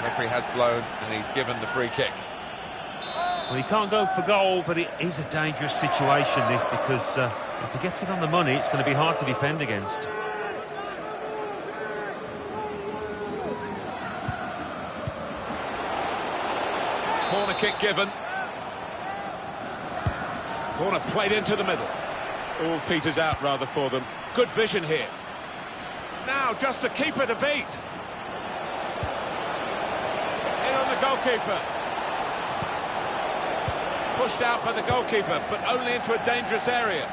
Referee has blown and he's given the free kick. Well, he can't go for goal, but it is a dangerous situation, this, because if he gets it on the money, it's going to be hard to defend against. Corner kick given. Corner played into the middle. All peters out rather for them. Good vision here. Now just the keeper to beat. In on the goalkeeper. Pushed out by the goalkeeper, but only into a dangerous area.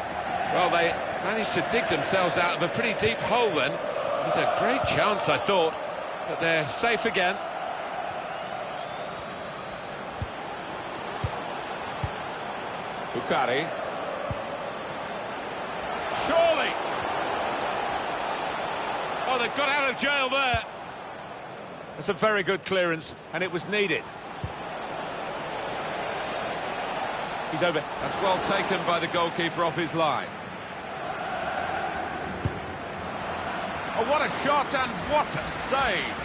Well, they managed to dig themselves out of a pretty deep hole then. It was a great chance, I thought, but they're safe again. Bukhari. Surely! Oh, they've got out of jail there. That's a very good clearance, and it was needed. He's over. That's well taken by the goalkeeper off his line. Oh, what a shot and what a save!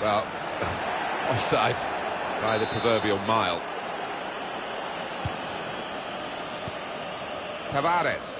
Well, offside by the proverbial mile. Tavares.